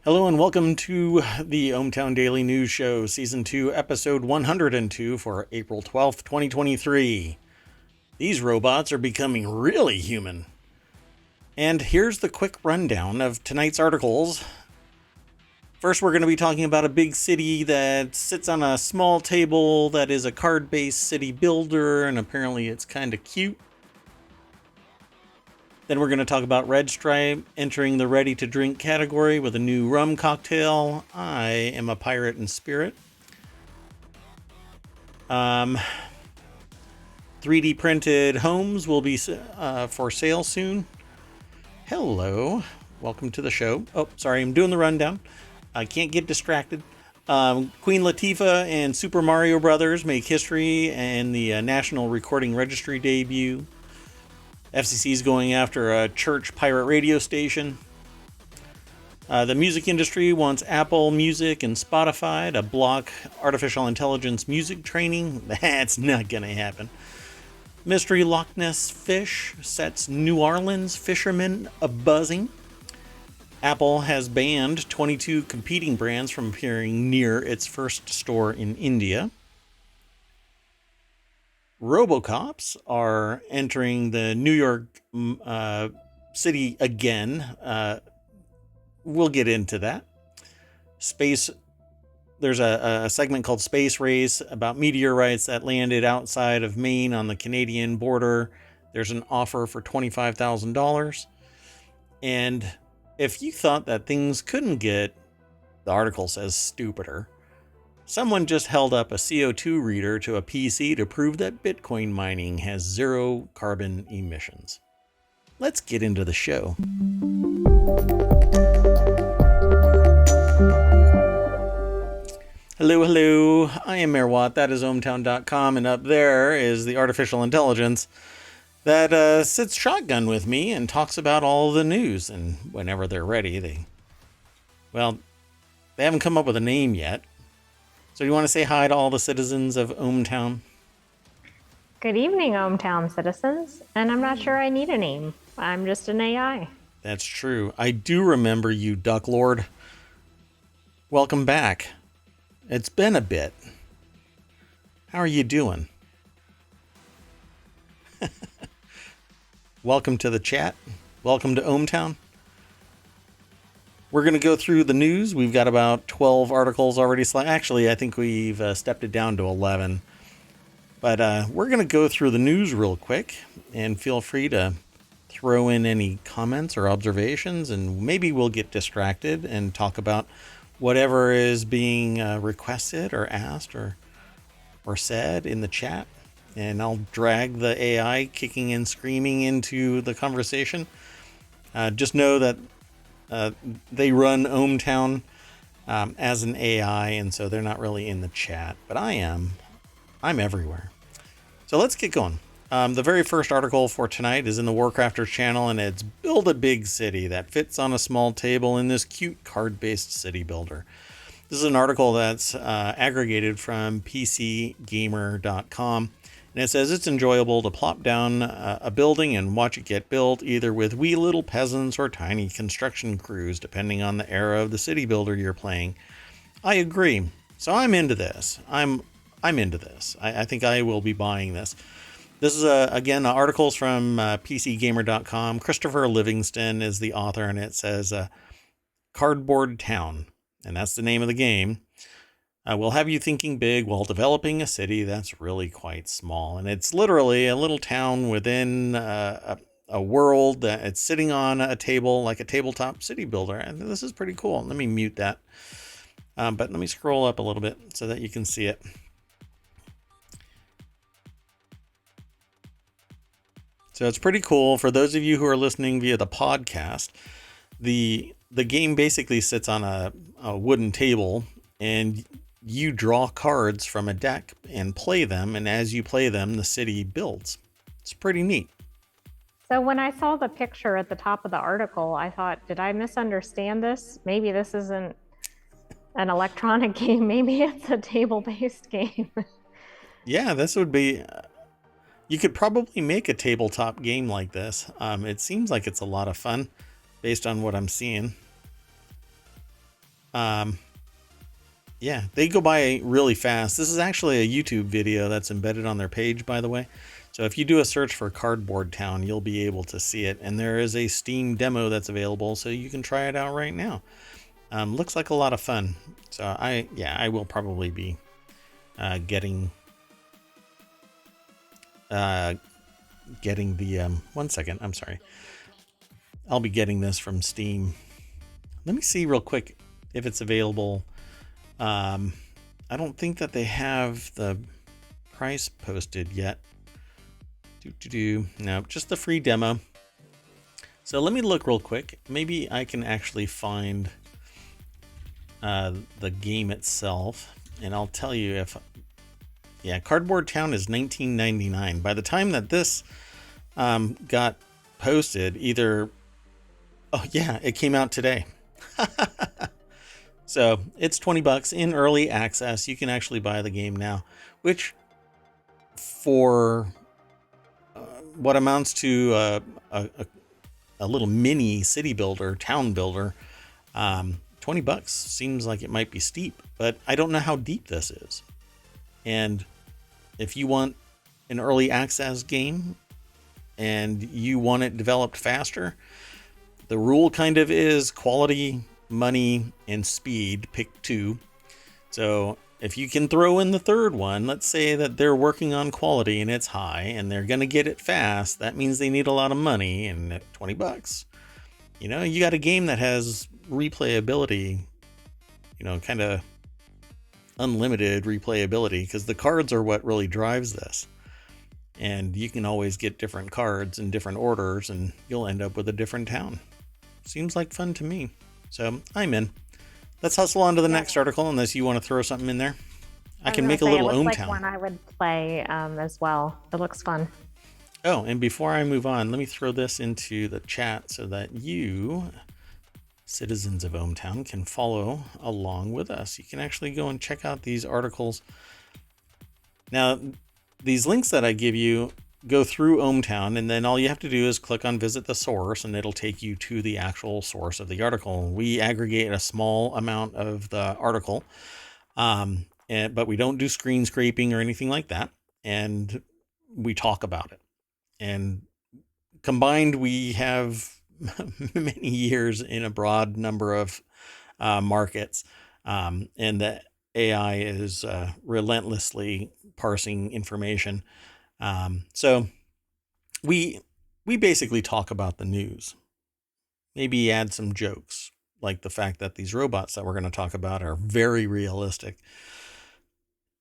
Hello and welcome to the ohmTown Daily News Show, Season 2, Episode 102 for April 12th, 2023. These robots are becoming really human. And here's the quick rundown of tonight's articles. First, we're going to be talking about a big city that sits on a small table that is a card-based city builder, and apparently it's kind of cute. Then we're going to talk about Registry entering the ready-to-drink category with a new rum cocktail. I am a pirate in spirit. 3D printed homes will be for sale soon. Hello. Welcome to the show. Oh, sorry, I'm doing the rundown. I can't get distracted. Queen Latifah and Super Mario Brothers make history and the National Recording Registry debut. FCC is going after a church pirate radio station. The music industry wants Apple Music and Spotify to block artificial intelligence music training. That's not going to happen. Mystery Loch Ness fish sets New Orleans fishermen a-buzzing. Apple has banned 22 competing brands from appearing near its first store in India. Robocops are entering the New York city again. We'll get into that. There's a segment called Space Race about meteorites that landed outside of Maine on the Canadian border. There's an offer for $25,000. And if you thought that things couldn't get, the article says, stupider, someone just held up a CO2 reader to a PC to prove that Bitcoin mining has zero carbon emissions. Let's get into the show. Hello. I am Mayor Watt. That is ohmTown.com. And up there is the artificial intelligence that sits shotgun with me and talks about all the news. And whenever they're ready, they haven't come up with a name yet. So you want to say hi to all the citizens of ohmTown? Good evening, ohmTown citizens. And I'm not sure I need a name. I'm just an AI. That's true. I do remember you, Duck Lord. Welcome back. It's been a bit. How are you doing? Welcome to the chat. Welcome to ohmTown. We're going to go through the news. We've got about 12 articles already. Actually, I think we've stepped it down to 11. But we're going to go through the news real quick. And feel free to throw in any comments or observations. And maybe we'll get distracted and talk about whatever is being requested or asked or said in the chat. And I'll drag the AI kicking and screaming into the conversation. Just know that they run ohmTown as an AI, and so they're not really in the chat, but I am. I'm everywhere. So let's get going. The very first article for tonight is in the Warcrafters channel, and it's Build a Big City that fits on a small table in this cute card-based city builder. This is an article that's aggregated from PCGamer.com. And it says it's enjoyable to plop down a building and watch it get built, either with wee little peasants or tiny construction crews, depending on the era of the city builder you're playing. I agree. So I'm into this. I'm into this. I think I will be buying this. This is, again, articles from PCGamer.com. Christopher Livingston is the author, and it says Cardboard Town. And that's the name of the game. We'll have you thinking big while developing a city that's really quite small. And it's literally a little town within a world that it's sitting on a table like a tabletop city builder. And this is pretty cool. Let me mute that. But let me scroll up a little bit so that you can see it. So it's pretty cool. For those of you who are listening via the podcast, the game basically sits on a wooden table, and you draw cards from a deck and play them, and as you play them, the city builds. It's pretty neat. So when I saw the picture at the top of the article, I thought, did I misunderstand this? Maybe this isn't an electronic game. Maybe it's a table-based game. Yeah, this would be... You could probably make a tabletop game like this. It seems like it's a lot of fun based on what I'm seeing. Um, yeah, they go by really fast. This is actually a YouTube video that's embedded on their page, by the way. So if you do a search for Cardboard Town, you'll be able to see it. And there is a Steam demo that's available, so you can try it out right now. Looks like a lot of fun. So I will probably be getting the 1 second. I'm sorry. I'll be getting this from Steam. Let me see real quick if it's available. I don't think that they have the price posted yet. No, just the free demo. So let me look real quick. Maybe I can actually find the game itself, and I'll tell you if. Yeah, Cardboard Town is $19.99. By the time that this got posted, it came out today. So it's $20 in early access. You can actually buy the game now, which for what amounts to a little mini city builder, town builder, $20 seems like it might be steep, but I don't know how deep this is. And if you want an early access game and you want it developed faster, the rule kind of is quality, money, and speed. Pick two. So if you can throw in the third one, let's say that they're working on quality and it's high and they're going to get it fast. That means they need a lot of money, and at $20, you got a game that has replayability, kind of unlimited replayability, because the cards are what really drives this. And you can always get different cards in different orders and you'll end up with a different town. Seems like fun to me. So I'm in. Let's hustle on to the next article, unless you want to throw something in there. I can make a little ohmTown. It looks like one I would play as well. It looks fun. Oh, and before I move on, let me throw this into the chat so that you, citizens of ohmTown, can follow along with us. You can actually go and check out these articles. Now, these links that I give you go through ohmTown, and then all you have to do is click on visit the source, and it'll take you to the actual source of the article. We aggregate a small amount of the article, but we don't do screen scraping or anything like that, and we talk about it. And combined, we have many years in a broad number of markets, and the AI is relentlessly parsing information. So we basically talk about the news, maybe add some jokes, like the fact that these robots that we're going to talk about are very realistic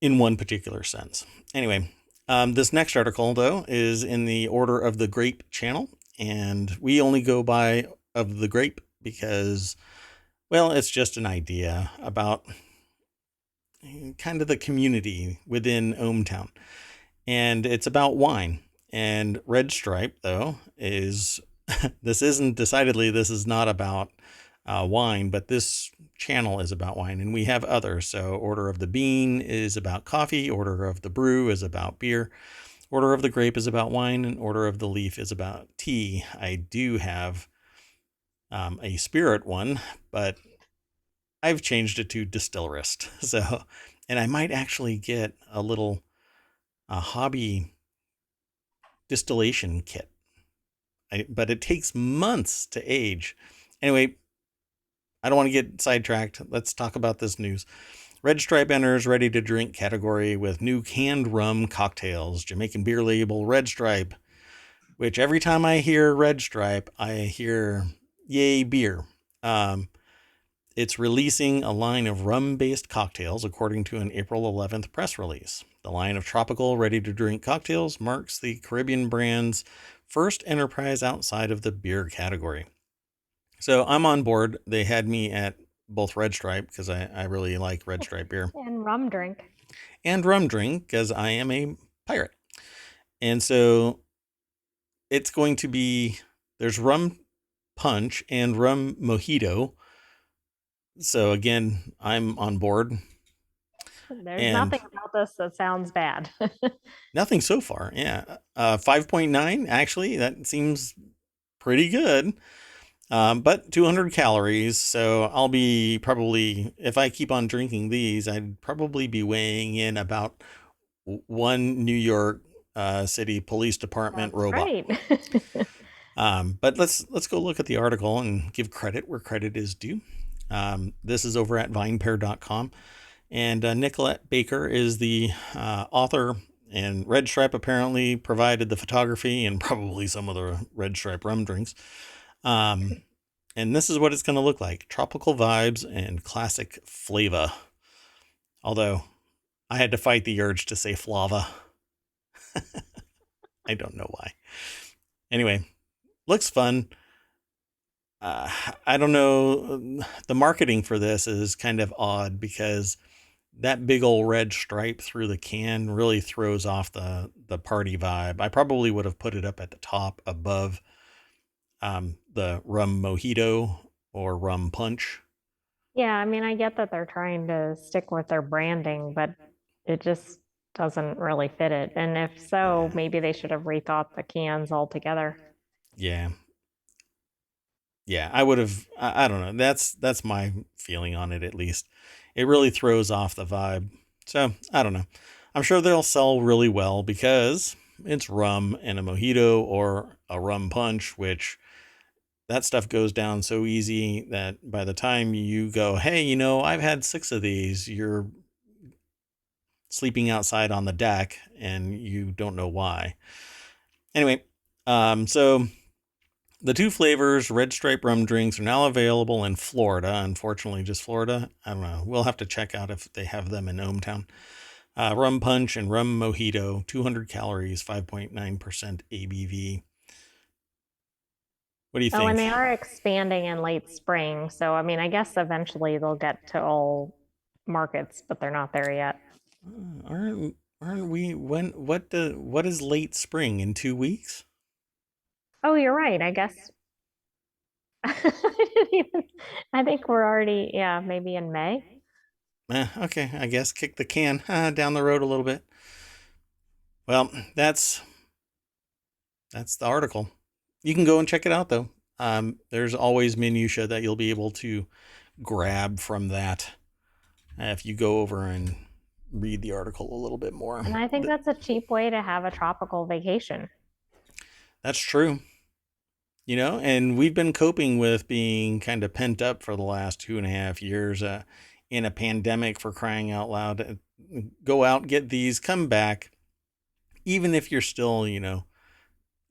in one particular sense. Anyway, this next article, though, is in the Order of the Grape channel, and we only go by of the grape because, well, it's just an idea about kind of the community within ohmTown. And it's about wine. And Red Stripe, though, is this is not about wine, but this channel is about wine, and we have others. So Order of the Bean is about coffee, Order of the Brew is about beer, Order of the Grape is about wine, and Order of the Leaf is about tea. I do have a spirit one, but I've changed it to Distillerist. So, and I might actually get a little hobby distillation kit, but it takes months to age. Anyway, I don't want to get sidetracked. Let's talk about this news. Red Stripe enters ready to drink category with new canned rum cocktails. Jamaican beer label Red Stripe, which every time I hear Red Stripe, I hear yay beer. It's releasing a line of rum-based cocktails, according to an April 11th press release. The line of tropical, ready-to-drink cocktails marks the Caribbean brand's first enterprise outside of the beer category. So I'm on board. They had me at both Red Stripe, because I really like Red Stripe beer. And rum drink. And rum drink, because I am a pirate. And so it's going to be, there's rum punch and rum mojito. So again, I'm on board. There's nothing about this that sounds bad. Nothing so far. Yeah. 5.9, actually, that seems pretty good. But 200 calories. So I'll be probably, if I keep on drinking these, I'd probably be weighing in about one New York City Police Department That's robot. right. But let's go look at the article and give credit where credit is due. This is over at vinepair.com. And Nicolette Baker is the author, and Red Stripe apparently provided the photography and probably some of the Red Stripe rum drinks. And this is what it's going to look like: tropical vibes and classic flavor. Although I had to fight the urge to say flava. I don't know why. Anyway, looks fun. I don't know. The marketing for this is kind of odd because that big old red stripe through the can really throws off the party vibe. I probably would have put it up at the top above the rum mojito or rum punch. Yeah, I mean, I get that they're trying to stick with their branding, but it just doesn't really fit it. And if so, Yeah. maybe they should have rethought the cans altogether. Yeah. Yeah, I would have. I don't know. That's my feeling on it. At least it really throws off the vibe. So I don't know. I'm sure they'll sell really well because it's rum and a mojito or a rum punch, which that stuff goes down so easy that by the time you go, hey, I've had 6 of these, you're sleeping outside on the deck and you don't know why. Anyway, so the 2 flavors, Red Stripe Rum Drinks, are now available in Florida. Unfortunately, just Florida. I don't know. We'll have to check out if they have them in ohmTown. Rum Punch and Rum Mojito, 200 calories, 5.9% ABV. What do you Oh, and think? they are expanding in late spring. So, I mean, I guess eventually they'll get to all markets, but they're not there yet. Aren't we? What is late spring, in 2 weeks? Oh, you're right. I guess I didn't even, I think we're already, yeah, maybe in May. Okay, I guess kick the can down the road a little bit. Well, that's the article. You can go and check it out though. There's always minutia that you'll be able to grab from that if you go over and read the article a little bit more. And I think that's a cheap way to have a tropical vacation. That's true. And we've been coping with being kind of pent up for the last 2.5 years in a pandemic, for crying out loud. Go out, get these, come back. Even if you're still,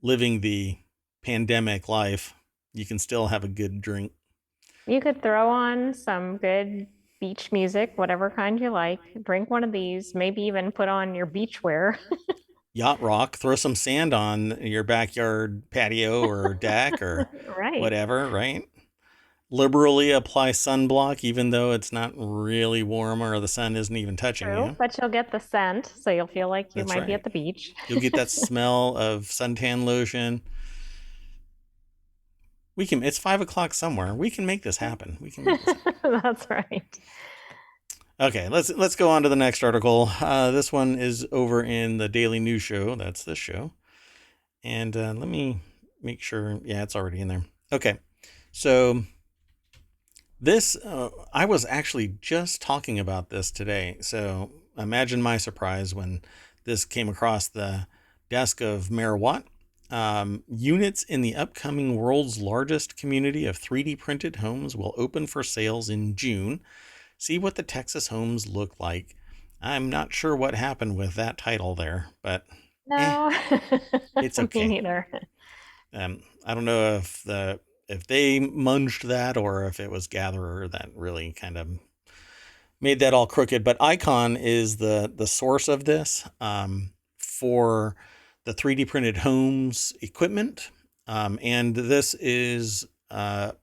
living the pandemic life, you can still have a good drink. You could throw on some good beach music, whatever kind you like, drink one of these, maybe even put on your beach wear. Yacht rock, throw some sand on your backyard patio or deck or Right. whatever, right? Liberally apply sunblock, even though it's not really warm or the sun isn't even touching True, you. but you'll get the scent, so you'll feel like you That's might be right. at the beach. You'll get that smell of suntan lotion. It's 5 o'clock somewhere. We can make this happen. We can make this happen. That's right. Okay, let's go on to the next article. This one is over in the Daily News Show. That's this show. And let me make sure. Yeah, it's already in there. Okay, so this, I was actually just talking about this today. So imagine my surprise when this came across the desk of Mayor Watt. Units in the upcoming world's largest community of 3D printed homes will open for sales in June. See what the Texas homes look like. I'm not sure what happened with that title there, but No, it's me okay. neither. I don't know if they munged that or if it was Gatherer that really kind of made that all crooked. But Icon is the source of this for the 3D printed homes equipment, and this is a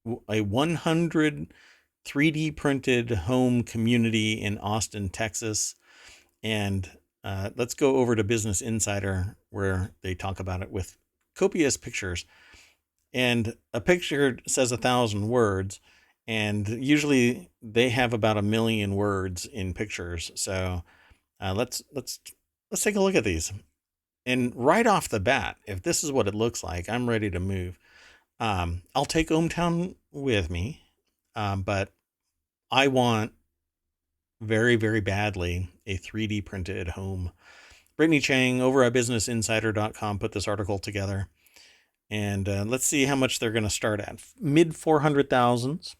100 3D printed home community in Austin, Texas. And let's go over to Business Insider where they talk about it with copious pictures. And a picture says 1,000 words, and usually they have about 1,000,000 words in pictures. So let's take a look at these. And right off the bat, if this is what it looks like, I'm ready to move. I'll take ohmTown with me, but I want very, very badly a 3D printed home. Brittany Chang over at businessinsider.com put this article together. And let's see how much they're going to start at. Mid 400,000s.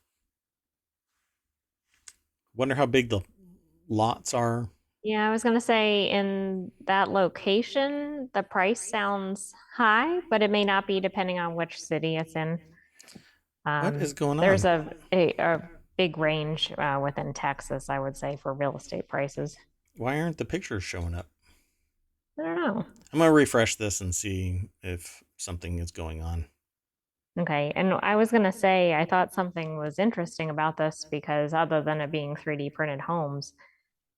Wonder how big the lots are. Yeah, I was gonna say in that location, the price sounds high, but it may not be depending on which city it's in. What is going There's on? a big range within Texas, I would say, for real estate prices. Why aren't the pictures showing up? I don't know. I'm going to refresh this and see if something is going on. Okay, and I was gonna say I thought something was interesting about this because other than it being 3D printed homes,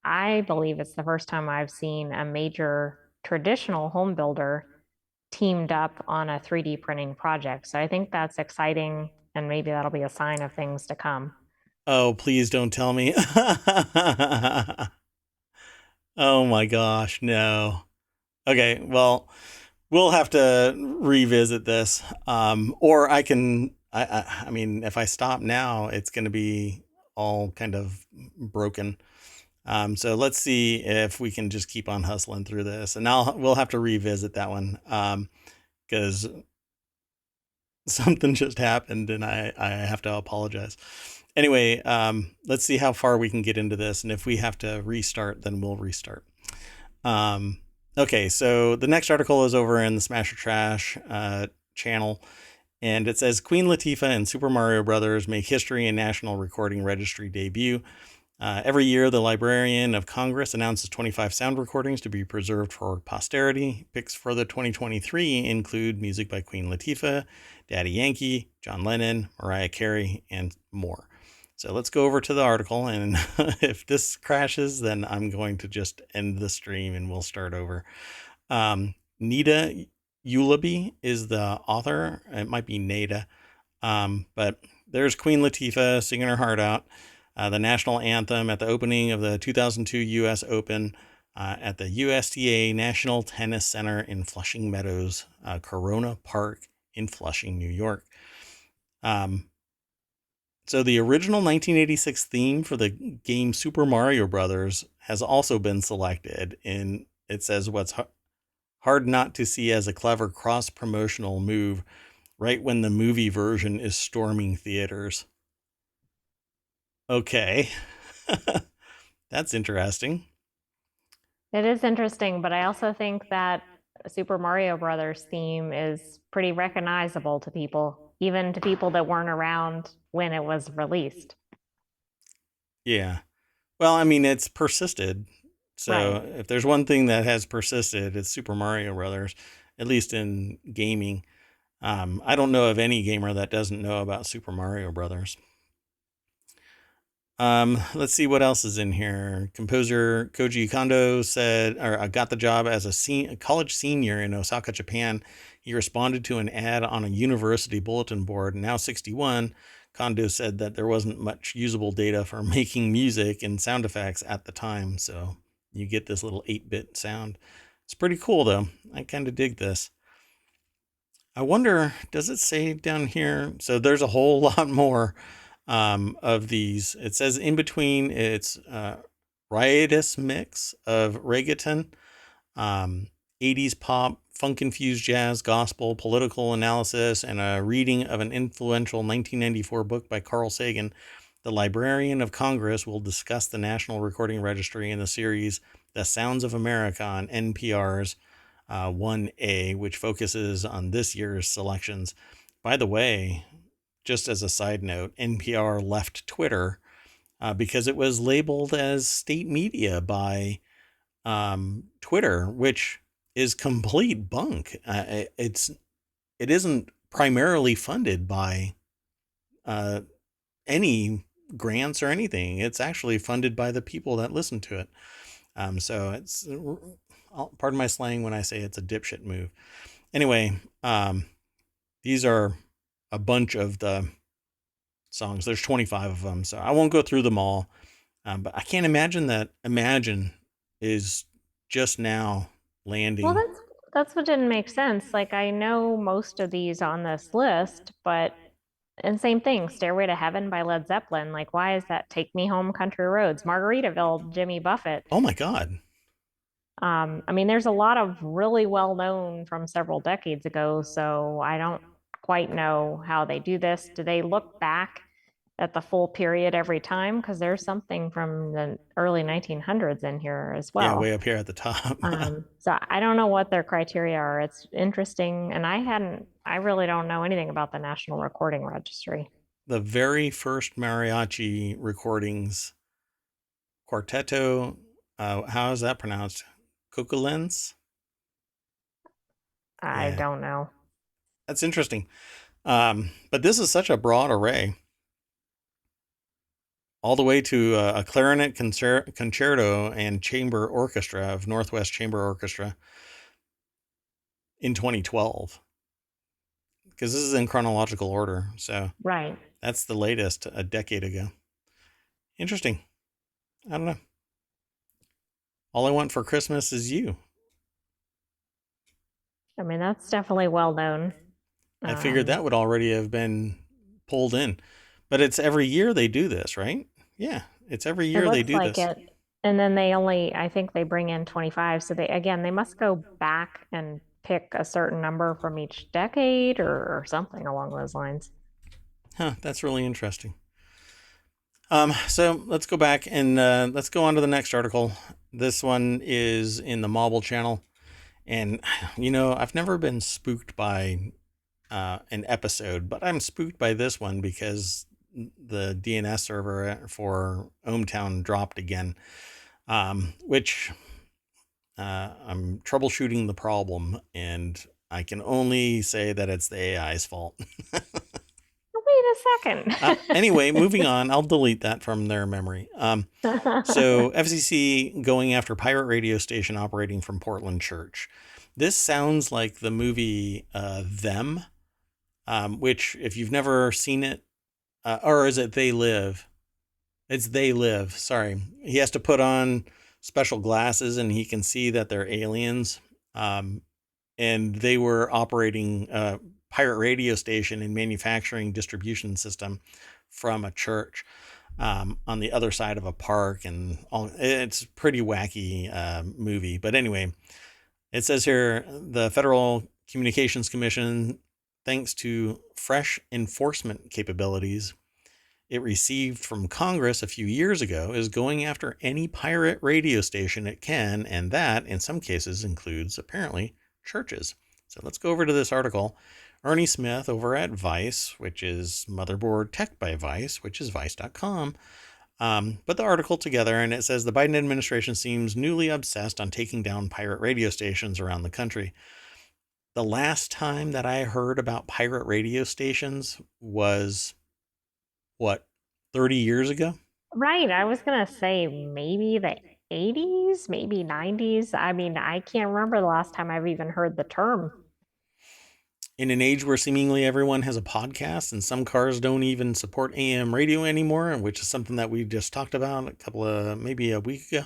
I believe it's the first time I've seen a major traditional home builder teamed up on a 3D printing project. So I think that's exciting, and maybe that'll be a sign of things to come. Oh, please don't tell me. Oh my gosh, no. Okay, well, we'll have to revisit this. Or I can, I mean, if I stop now, it's going to be all kind of broken. So let's see if we can just keep on hustling through this, and we'll have to revisit that one because something just happened, and I have to apologize. Anyway, let's see how far we can get into this, and if we have to restart, then we'll restart. Okay, so the next article is over in the Smash or Trash channel, and it says Queen Latifah and Super Mario Brothers make history in National Recording Registry debut. Every year, the Librarian of Congress announces 25 sound recordings to be preserved for posterity. Picks for the 2023 include music by Queen Latifah, Daddy Yankee, John Lennon, Mariah Carey, and more. So let's go over to the article, and if this crashes, then I'm going to just end the stream and we'll start over. Nita Ulaby is the author. It might be Nada, but there's Queen Latifah singing her heart out. The national anthem at the opening of the 2002 U.S. Open at the USTA National Tennis Center in Flushing Meadows, Corona Park in Flushing, New York. So the original 1986 theme for the game Super Mario Brothers has also been selected, and it says what's hard not to see as a clever cross-promotional move right when the movie version is storming theaters. Okay. That's interesting. It is interesting, but I also think that Super Mario Brothers theme is pretty recognizable to people, even to people that weren't around when it was released. Yeah. Well, I mean, it's persisted. So Right. if there's one thing that has persisted, it's Super Mario Brothers, at least in gaming. I don't know of any gamer that doesn't know about Super Mario Brothers. Let's see what else is in here. Composer Koji Kondo said, or I got the job as a college senior in Osaka, Japan. He responded to an ad on a university bulletin board. Now 61, Kondo said that there wasn't much usable data for making music and sound effects at the time, so you get this little 8-bit sound. It's pretty cool, though. I kind of dig this. I wonder, does it say down here? So there's a whole lot more of these. It says in between, it's riotous mix of reggaeton, 80s pop, funk-infused jazz, gospel, political analysis, and a reading of an influential 1994 book by Carl Sagan. The Librarian of Congress will discuss the National Recording Registry in the series The Sounds of America on NPR's 1A, which focuses on this year's selections. By the way, just as a side note, NPR left Twitter because it was labeled as state media by Twitter, which is complete bunk. It isn't primarily funded by any grants or anything. It's actually funded by the people that listen to it. So it's, pardon my slang when I say it's a dipshit move. Anyway, these are a bunch of the songs. There's 25 of them, so I won't go through them all. But I can't imagine that Imagine is just now Well, landing. That's what didn't make sense. Like, I know most of these on this list, but, and same thing, Stairway to Heaven by Led Zeppelin. Like, why is that Take Me Home Country Roads? Margaritaville, Jimmy Buffett. Oh my God. I mean, there's a lot of really well known from several decades ago, so I don't quite know how they do this. Do they look back at the full period every time? Because there's something from the early 1900s in here as Yeah, way well. up here at the top. So I don't know what their criteria are. It's interesting, and I really don't know anything about the National Recording Registry. The very first mariachi recordings, Quarteto, how is that pronounced? Cuculens? I Yeah, don't know. that's interesting. But this is such a broad array, all the way to a clarinet concerto and chamber orchestra of Northwest Chamber Orchestra in 2012, because this is in chronological order. So Right. that's the latest, a decade ago. Interesting. I don't know. All I want for Christmas is you. I mean, that's definitely well known. I figured Um, that would already have been pulled in. But it's every year they do this, right? Yeah, it's every It year they looks do like this. it. And then I think they bring in 25. So they must go back and pick a certain number from each decade or something along those lines. Huh, that's really interesting. So let's go back and let's go on to the next article. This one is in the Mobile channel. And, I've never been spooked by an episode, but I'm spooked by this one because the DNS server for ohmTown dropped again, which I'm troubleshooting the problem, and I can only say that it's the AI's fault. Oh, wait a Anyway, second. moving on. I'll delete that from their memory. So FCC going after pirate radio station operating from Portland Church. This sounds like the movie Them, which if you've never seen it, or is it They Live? It's They Live. Sorry. He has to put on special glasses and he can see that they're aliens. Um, and they were operating a pirate radio station and manufacturing distribution system from a church on the other side of a park. And all, it's a pretty wacky movie. But anyway, it says here the Federal Communications Commission, thanks to fresh enforcement capabilities it received from Congress a few years ago, is going after any pirate radio station it can, and that, in some cases, includes, apparently, churches. So let's go over to this article. Ernie Smith over at Vice, which is Motherboard Tech by Vice, which is vice.com, put the article together, and it says the Biden administration seems newly obsessed on taking down pirate radio stations around the country. The last time that I heard about pirate radio stations was what, 30 years ago? Right. I was gonna say maybe the 80s, maybe 90s. I mean, I can't remember the last time I've even heard the term. In an age where seemingly everyone has a podcast and some cars don't even support AM radio anymore, which is something that we just talked about maybe a week ago,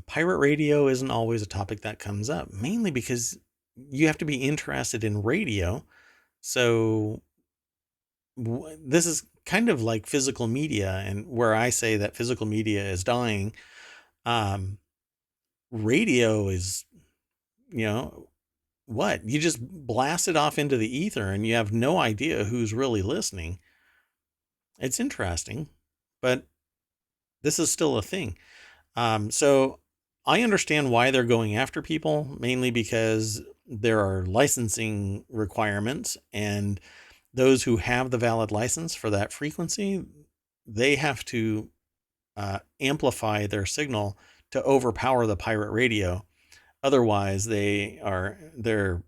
pirate radio isn't always a topic that comes up, mainly because you have to be interested in radio. So this is kind of like physical media, and where I say that physical media is dying, um, radio is, you know, what? You just blast it off into the ether and you have no idea who's really listening. It's interesting, but this is still a thing. So I understand why they're going after people, mainly because there are licensing requirements, and those who have the valid license for that frequency, they have to amplify their signal to overpower the pirate radio. Otherwise, their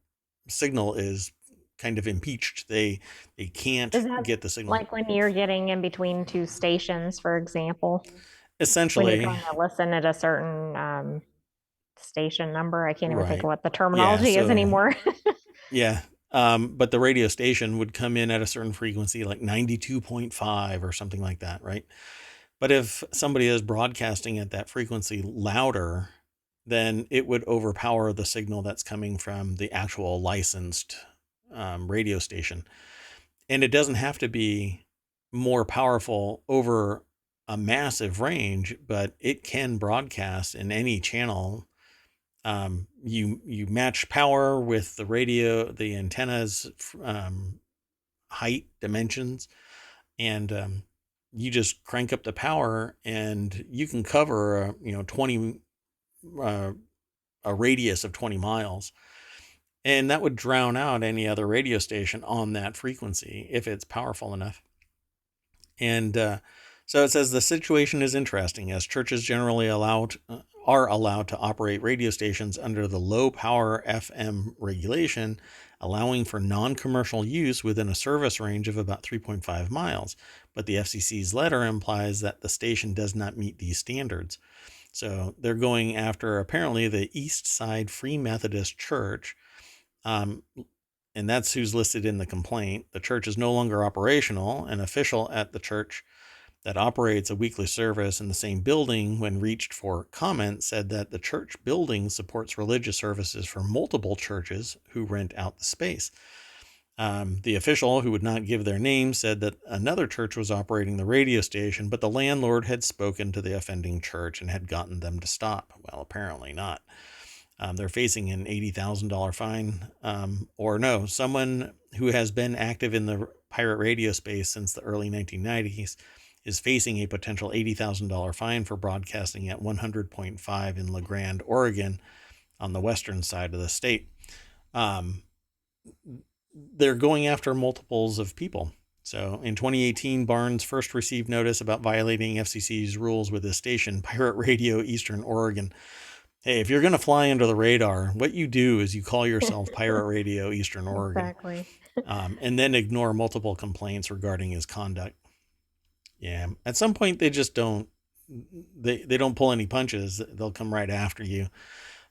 signal is kind of impeached. They can't Is that get the signal. like when you're getting in between two stations, for example, when you're Essentially, trying to listen at a certain station number? I can't even think of right. what the Yeah. terminology is So anymore. yeah. But the radio station would come in at a certain frequency, like 92.5 or something like that, right? But if somebody is broadcasting at that frequency louder, then it would overpower the signal that's coming from the actual licensed radio station. And it doesn't have to be more powerful over a massive range, but it can broadcast in any channel. You match power with the radio, the antenna's height, dimensions, and you just crank up the power, and you can cover 20 a radius of 20 miles, and that would drown out any other radio station on that frequency if it's powerful enough. And so it says the situation is interesting, as churches generally are allowed to operate radio stations under the low power FM regulation, allowing for non-commercial use within a service range of about 3.5 miles. But the FCC's letter implies that the station does not meet these standards. So they're going after apparently the East Side Free Methodist Church, and that's who's listed in the complaint. The church is no longer operational. An official at the church that operates a weekly service in the same building, when reached for comment, said that the church building supports religious services for multiple churches who rent out the space. The official, who would not give their name, said that another church was operating the radio station, but the landlord had spoken to the offending church and had gotten them to stop. Well, apparently not. They're facing an $80,000 fine, or no, someone who has been active in the pirate radio space since the early 1990s is facing a potential $80,000 fine for broadcasting at 100.5 in La Grande, Oregon, on the western side of the state. They're going after multiples of people. So in 2018, Barnes first received notice about violating FCC's rules with his station, Pirate Radio Eastern Oregon. Hey, if you're going to fly under the radar, what you do is you call yourself Pirate Radio Eastern Oregon. Exactly. And then ignore multiple complaints regarding his conduct. Yeah, at some point they just don't, they don't pull any punches. They'll come right after you.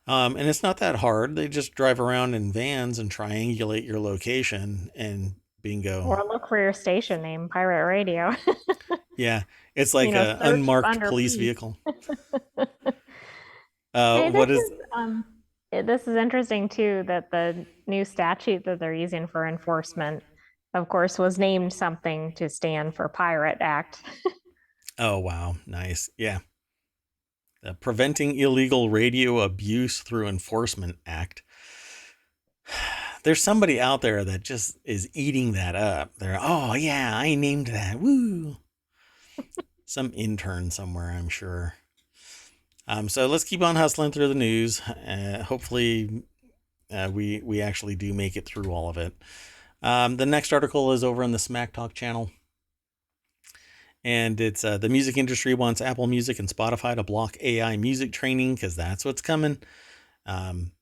And it's not that hard. They just drive around in vans and triangulate your location, and bingo. Or look for your station name, Pirate Radio. Yeah, it's like an unmarked police vehicle. Hey, What is... this is interesting too, that the new statute that they're using for enforcement, of course, was named something to stand for Pirate Act. Oh, wow. Nice. Yeah. The Preventing Illegal Radio Abuse Through Enforcement Act. There's somebody out there that just is eating that up. They're, oh, yeah, I named that. Woo. Some intern somewhere, I'm sure. So let's keep on hustling through the news. Hopefully we actually do make it through all of it. The next article is over on the Smack Talk channel. And it's the music industry wants Apple Music and Spotify to block AI music training, because that's what's coming.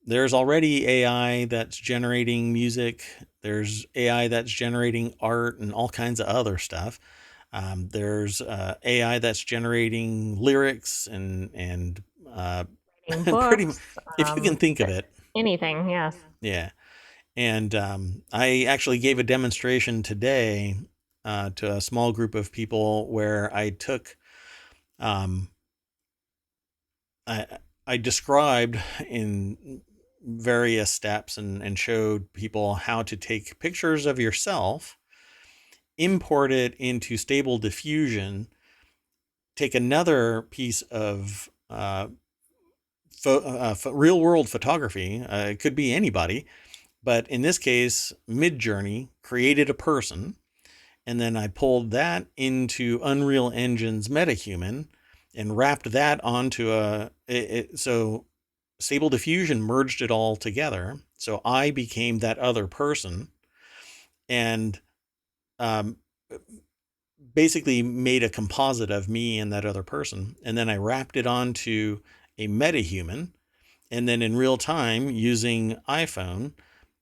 There's already AI that's generating music. There's AI that's generating art and all kinds of other stuff. There's AI that's generating lyrics and Books, pretty, if you can think of it. Anything, yes. Yeah. And I actually gave a demonstration today to a small group of people where I took, I described in various steps and showed people how to take pictures of yourself, import it into Stable Diffusion, take another piece of real world photography. It could be anybody, but in this case, Midjourney created a person, and then I pulled that into Unreal Engine's MetaHuman and wrapped that onto so Stable Diffusion merged it all together. So I became that other person, and basically made a composite of me and that other person. And then I wrapped it onto a MetaHuman, and then in real time, using iPhone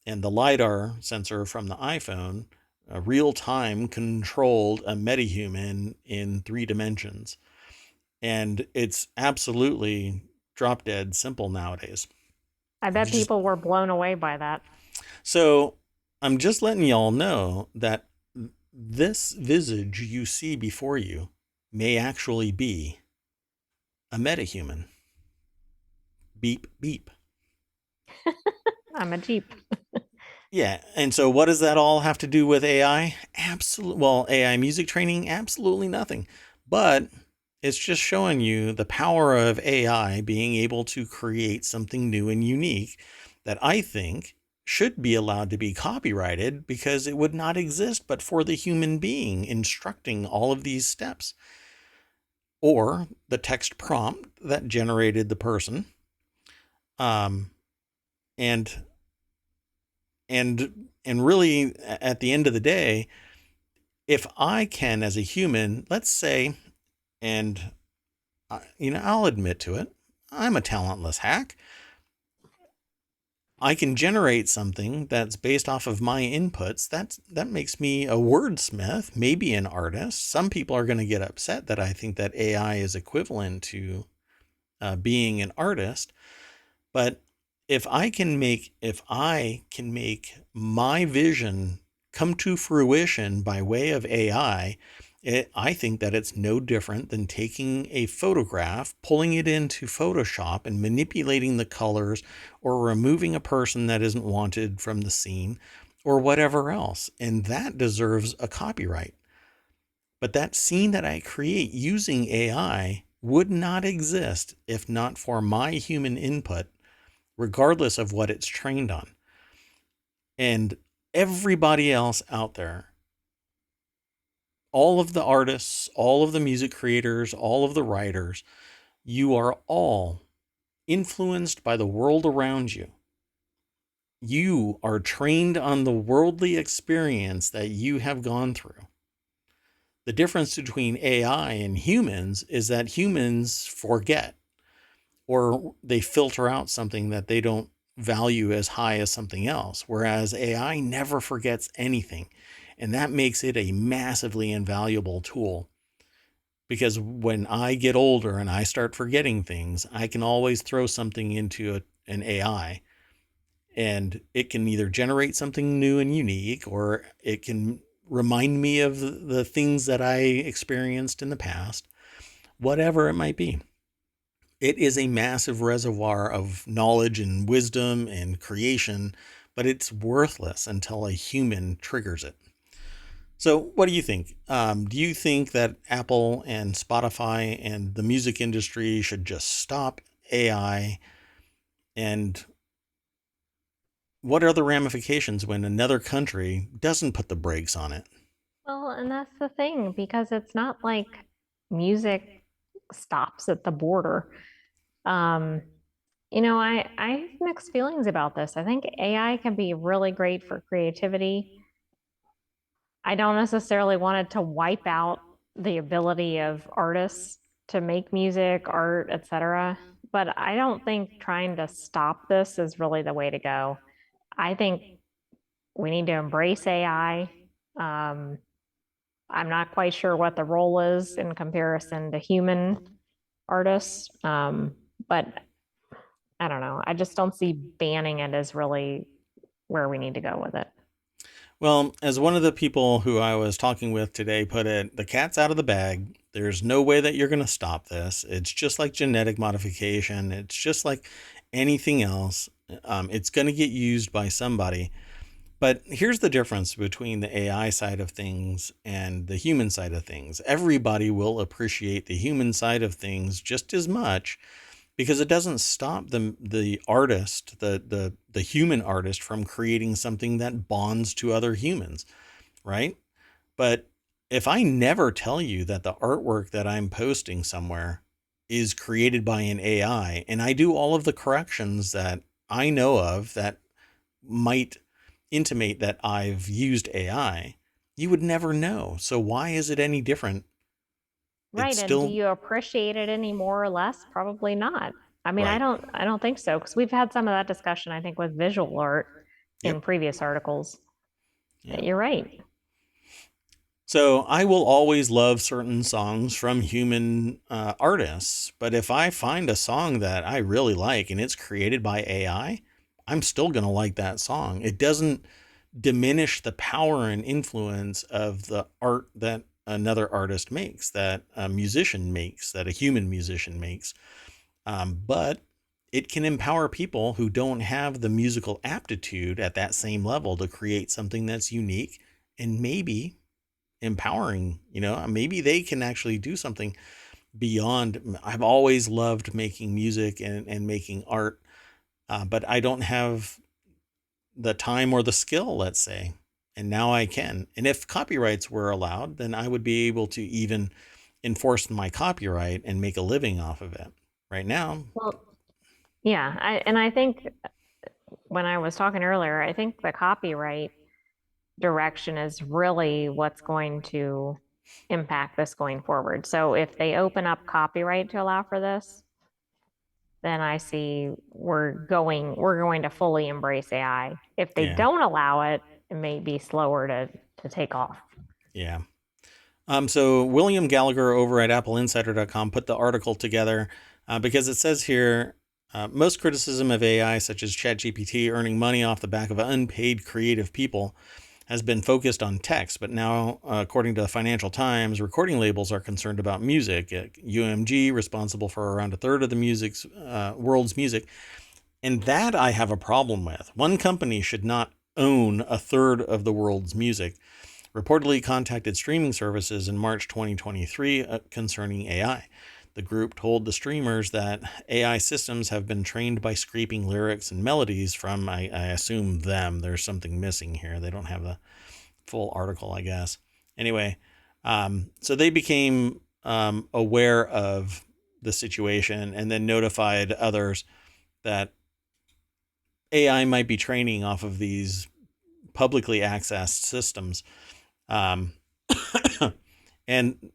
and the LiDAR sensor from the iPhone, real time controlled a MetaHuman in 3 dimensions. And it's absolutely drop dead simple nowadays. I bet people were blown away by that. So I'm just letting y'all know that this visage you see before you may actually be a MetaHuman. Beep, beep. I'm a Jeep. Yeah. And so what does that all have to do with AI? Absolutely. Well, AI music training, absolutely nothing. But it's just showing you the power of AI being able to create something new and unique that I think should be allowed to be copyrighted because it would not exist but for the human being instructing all of these steps or the text prompt that generated the person. Um, and and really at the end of the day, if I can as a human, let's say, and I'll admit to it, I'm a talentless hack. I can generate something that's based off of my inputs. That makes me a wordsmith, maybe an artist. Some people are going to get upset that I think that AI is equivalent to being an artist. But if I can make my vision come to fruition by way of AI, I think that it's no different than taking a photograph, pulling it into Photoshop and manipulating the colors or removing a person that isn't wanted from the scene or whatever else. And that deserves a copyright. But that scene that I create using AI would not exist if not for my human input, regardless of what it's trained on. And everybody else out there, all of the artists, all of the music creators, all of the writers, you are all influenced by the world around you. You are trained on the worldly experience that you have gone through. The difference between AI and humans is that humans forget or they filter out something that they don't value as high as something else, whereas AI never forgets anything. And that makes it a massively invaluable tool because when I get older and I start forgetting things, I can always throw something into an AI and it can either generate something new and unique or it can remind me of the things that I experienced in the past, whatever it might be. It is a massive reservoir of knowledge and wisdom and creation, but it's worthless until a human triggers it. So, what do you think? Do you think that Apple and Spotify and the music industry should just stop AI? And what are the ramifications when another country doesn't put the brakes on it? Well, and that's the thing, because it's not like music stops at the border. Um, I have mixed feelings about this. I think AI can be really great for creativity. I don't necessarily want it to wipe out the ability of artists to make music, art, etc. But I don't think trying to stop this is really the way to go. I think we need to embrace AI. Um, I'm not quite sure what the role is in comparison to human artists, but I don't know. I just don't see banning it as really where we need to go with it. Well, as one of the people who I was talking with today put it, the cat's out of the bag. There's no way that you're going to stop this. It's just like genetic modification, it's just like anything else. It's going to get used by somebody. But here's the difference between the AI side of things and the human side of things. Everybody will appreciate the human side of things just as much because it doesn't stop the artist, the human artist from creating something that bonds to other humans, right? But if I never tell you that the artwork that I'm posting somewhere is created by an AI and I do all of the corrections that I know of that might intimate that I've used AI, you would never know. So why is it any different? It's Right. And do still you appreciate it any more or less? Probably not. I mean, right. I don't think so, because we've had some of that discussion, I think, with visual art Yep. in previous articles. Yeah. You're right. So I will always love certain songs from human artists, but if I find a song that I really like and it's created by AI, I'm still going to like that song. It doesn't diminish the power and influence of the art that another artist makes, that a musician makes, that a human musician makes. But it can empower people who don't have the musical aptitude at that same level to create something that's unique and maybe empowering. Maybe they can actually do something beyond. I've always loved making music and making art, but I don't have the time or the skill, let's say. And now I can. And if copyrights were allowed, then I would be able to even enforce my copyright and make a living off of it. Right now, Well, yeah, I think when I was talking earlier, I think the copyright direction is really what's going to impact this going forward. So if they open up copyright to allow for this, then I see we're going to fully embrace AI. If they yeah, don't allow it, it may be slower to take off. yeah. So William Gallagher over at AppleInsider.com put the article together because it says here, most criticism of AI, such as ChatGPT earning money off the back of unpaid creative people, has been focused on text. But now, according to the Financial Times, recording labels are concerned about music. UMG, responsible for around a third of the world's music. And that I have a problem with. One company should not own a third of the world's music. Reportedly contacted streaming services in March 2023 concerning AI. The group told the streamers that AI systems have been trained by scraping lyrics and melodies from, I assume, them. There's something missing here. They don't have the full article, I guess. Anyway, so they became aware of the situation and then notified others that AI might be training off of these publicly accessed systems. Um, and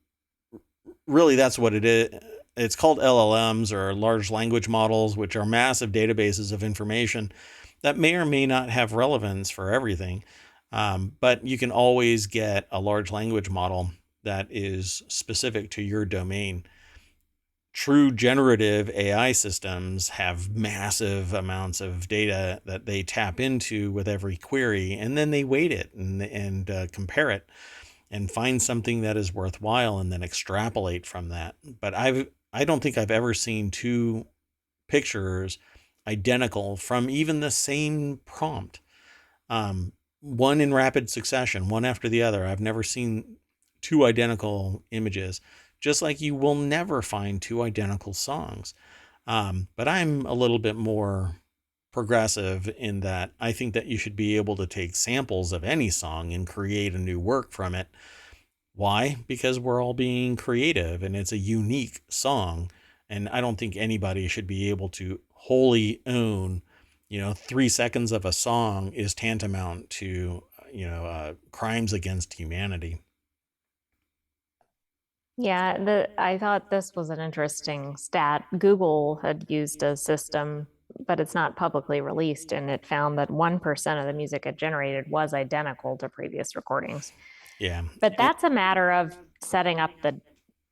really, that's what it is. It's called LLMs, or large language models, which are massive databases of information that may or may not have relevance for everything. But you can always get a large language model that is specific to your domain. True generative AI systems have massive amounts of data that they tap into with every query, and then they weight it and compare it and find something that is worthwhile and then extrapolate from that. But I don't think I've ever seen two pictures identical from even the same prompt. One in rapid succession, one after the other. I've never seen two identical images, just like you will never find two identical songs. But I'm a little bit more progressive in that I think that you should be able to take samples of any song and create a new work from it. Why? Because we're all being creative and it's a unique song. And I don't think anybody should be able to wholly own, 3 seconds of a song is tantamount to, crimes against humanity. Yeah, I thought this was an interesting stat. Google had used a system, but it's not publicly released, and it found that 1% of the music it generated was identical to previous recordings. Yeah. But that's a matter of setting up the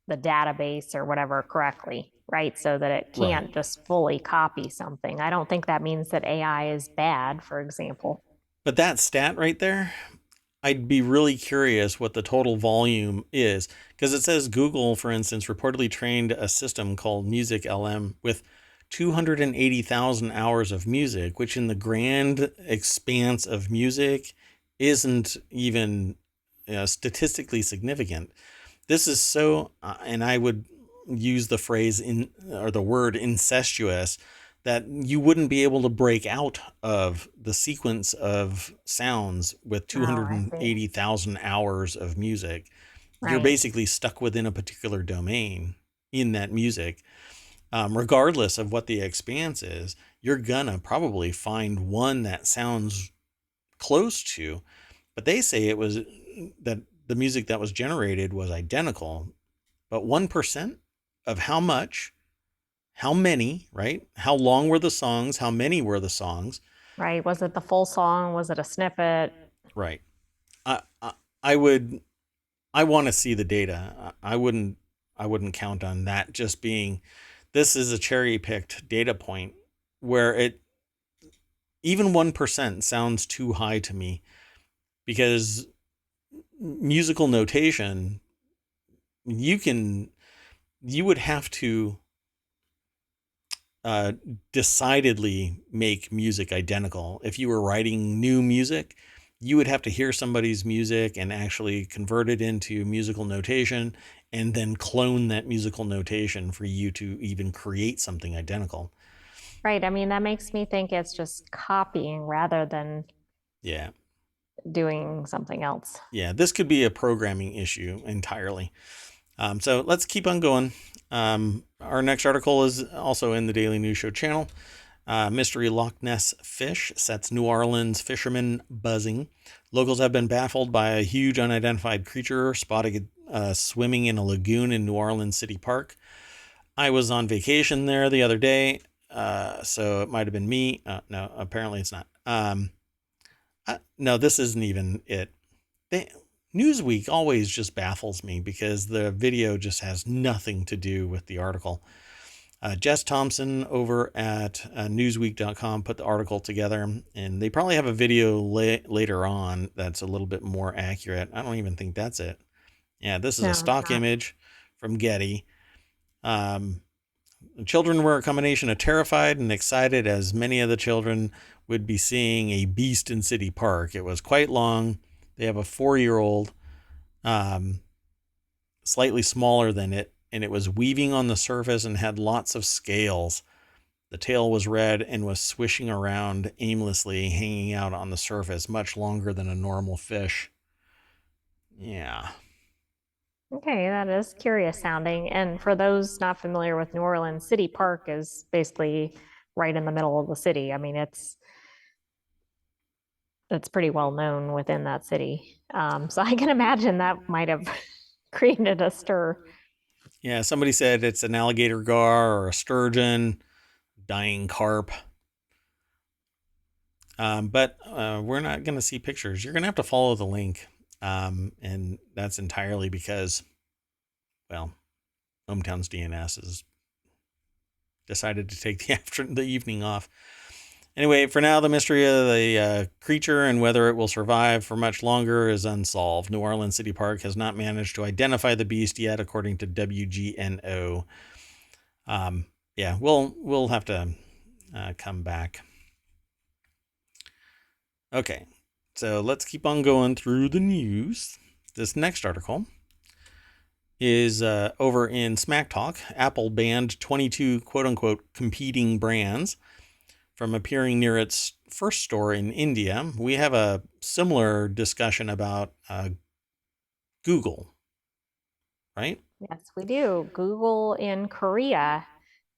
database or whatever correctly, right? So that it Right. can't just fully copy something. I don't think that means that AI is bad, for example. But that stat right there, I'd be really curious what the total volume is, because it says Google, for instance, reportedly trained a system called Music LM with 280,000 hours of music, which in the grand expanse of music isn't even statistically significant. This is so, and I would use the phrase or the word incestuous, that you wouldn't be able to break out of the sequence of sounds with Oh, I see. 280,000 hours of music. You're Right. basically stuck within a particular domain in that music. Regardless of what the expanse is, you're gonna probably find one that sounds close to, but they say it was that the music that was generated was identical, but 1% of how much, how many, right? How long were the songs? How many were the songs? Right. Was it the full song? Was it a snippet? Right. I, I would, I want to see the data. I wouldn't count on that just being, this is a cherry picked data point where even 1% sounds too high to me, because musical notation, you can, you would have to uh, decidedly make music identical. If you were writing new music, you would have to hear somebody's music and actually convert it into musical notation and then clone that musical notation for you to even create something identical. Right. I mean, that makes me think it's just copying rather than Yeah. doing something else. Yeah. This could be a programming issue entirely. So let's keep on going. Our next article is also in the Daily News Show channel. Mystery Loch Ness fish sets New Orleans fishermen buzzing. Locals have been baffled by a huge unidentified creature spotted swimming in a lagoon in New Orleans City Park. I was on vacation there the other day, so it might have been me. No, apparently it's not. No, this isn't even it. They, Newsweek always just baffles me because the video just has nothing to do with the article. Jess Thompson over at Newsweek.com put the article together, and they probably have a video later on that's a little bit more accurate. I don't even think that's it. Yeah, this is a No, it's stock not. image from Getty. Um, Children were a combination of terrified and excited, as many of the children would be seeing a beast in City Park. It was quite long. They have a 4-year-old, um, slightly smaller than it, and it was weaving on the surface and had lots of scales. The tail was red and was swishing around aimlessly, hanging out on the surface, much longer than a normal fish. Yeah. Okay, that is curious sounding. And for those not familiar with New Orleans, City Park is basically right in the middle of the city. I mean, it's pretty well known within that city. So I can imagine that might have created a stir. Yeah, somebody said it's an alligator gar or a sturgeon, dying carp. But we're not going to see pictures. You're going to have to follow the link. And that's entirely because, well, ohmTown's DNS has decided to take the evening off. Anyway, for now, the mystery of the creature and whether it will survive for much longer is unsolved. New Orleans City Park has not managed to identify the beast yet, according to WGNO. Yeah, we'll have to come back. Okay, so let's keep on going through the news. This next article is over in Smack Talk. Apple banned 22 quote unquote competing brands from appearing near its first store in India. We have a similar discussion about Google, right? Yes, we do. Google in Korea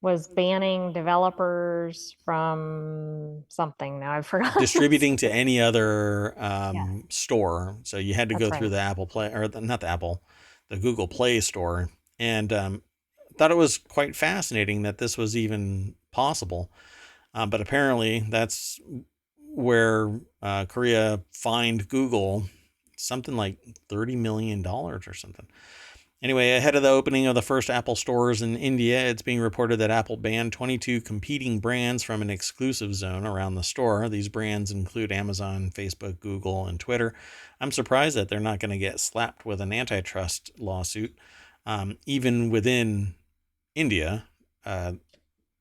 was banning developers from something. Now I've forgotten. Distributing to any other Yes, store. So you had to go that's through right. the Apple Play, or not the Apple, the Google Play Store. And thought it was quite fascinating that this was even possible. But apparently, that's where Korea fined Google something like $30 million or something. Anyway, ahead of the opening of the first Apple stores in India, it's being reported that Apple banned 22 competing brands from an exclusive zone around the store. These brands include Amazon, Facebook, Google, and Twitter. I'm surprised that they're not going to get slapped with an antitrust lawsuit, even within India. Uh,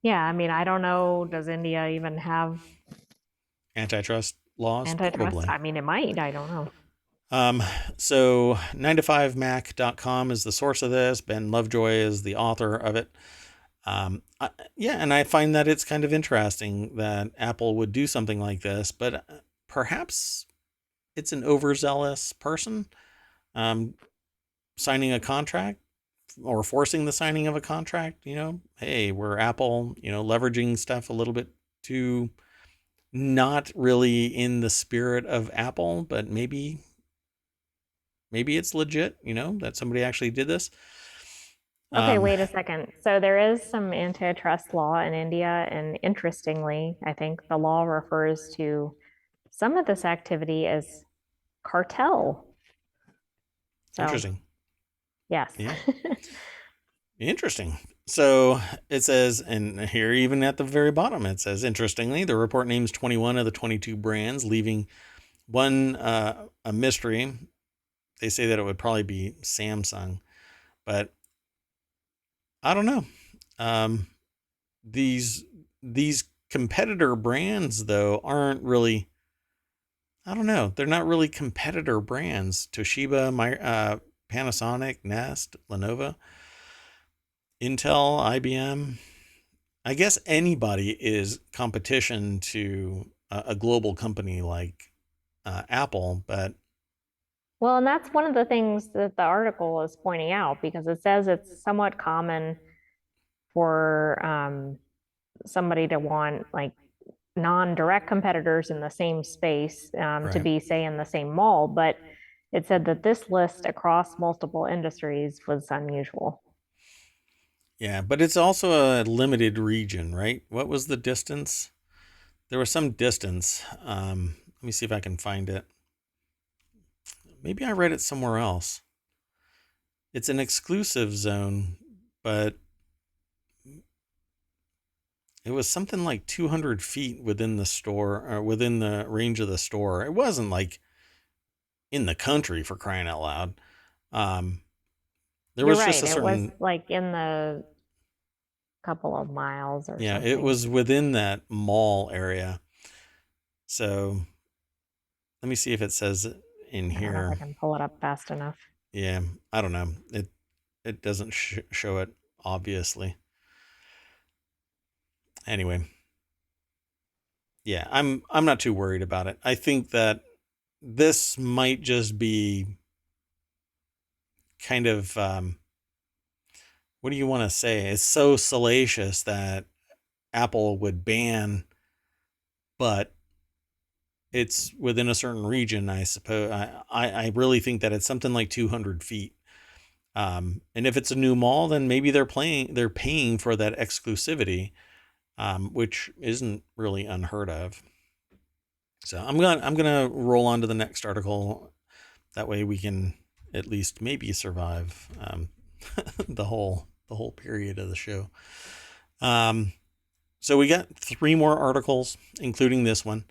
Yeah, I mean, I don't know. Does India even have Antitrust laws, antitrust? probably. I mean, it might. I don't know. Um, so 9to5mac.com is the source of this. Ben Lovejoy is the author of it. Yeah, and I find that it's kind of interesting that Apple would do something like this, but perhaps it's an overzealous person um, signing a contract or forcing the signing of a contract. Hey, we're Apple, leveraging stuff a little bit too not really in the spirit of Apple, but maybe it's legit, that somebody actually did this. Okay, Um, wait a second. So there is some antitrust law in India, and interestingly, I think the law refers to some of this activity as cartel. So, Interesting. yes. Yeah. Interesting. So it says, and here, even at the very bottom, it says, interestingly, the report names 21 of the 22 brands, leaving one a mystery. They say that it would probably be Samsung, but I don't know. Um, these these competitor brands, though, aren't really, I don't know, they're not really competitor brands. Toshiba, Panasonic, Ness, Lenovo, Intel, IBM. I guess anybody is competition to a global company like Apple, but Well, and that's one of the things that the article is pointing out because it says it's somewhat common for somebody to want like non-direct competitors in the same space to right. be, say, in the same mall. But it said that this list across multiple industries was unusual. Yeah, but it's also a limited region, right? What was the distance? There was some distance. Let me see if I can find it. Maybe I read it somewhere else. It's an exclusive zone, but it was something like 200 feet within the store, or within the range of the store. It wasn't like in the country, for crying out loud. Um, there You're was just right. a It was certain, like in the couple of miles or yeah, it something. was within that mall area. So let me see if it says it in I don't know if I here. can pull it up fast enough. Yeah, I don't know. It doesn't show it, obviously. Anyway, yeah, I'm not too worried about it. I think that this might just be kind of what do you want to say? It's so salacious that Apple would ban, but it's within a certain region. I suppose I really think that it's something like 200 feet. And if it's a new mall, then maybe they're paying for that exclusivity, which isn't really unheard of. So I'm gonna roll on to the next article. That way we can at least maybe survive the whole period of the show. Um, so we got three more articles, including this one,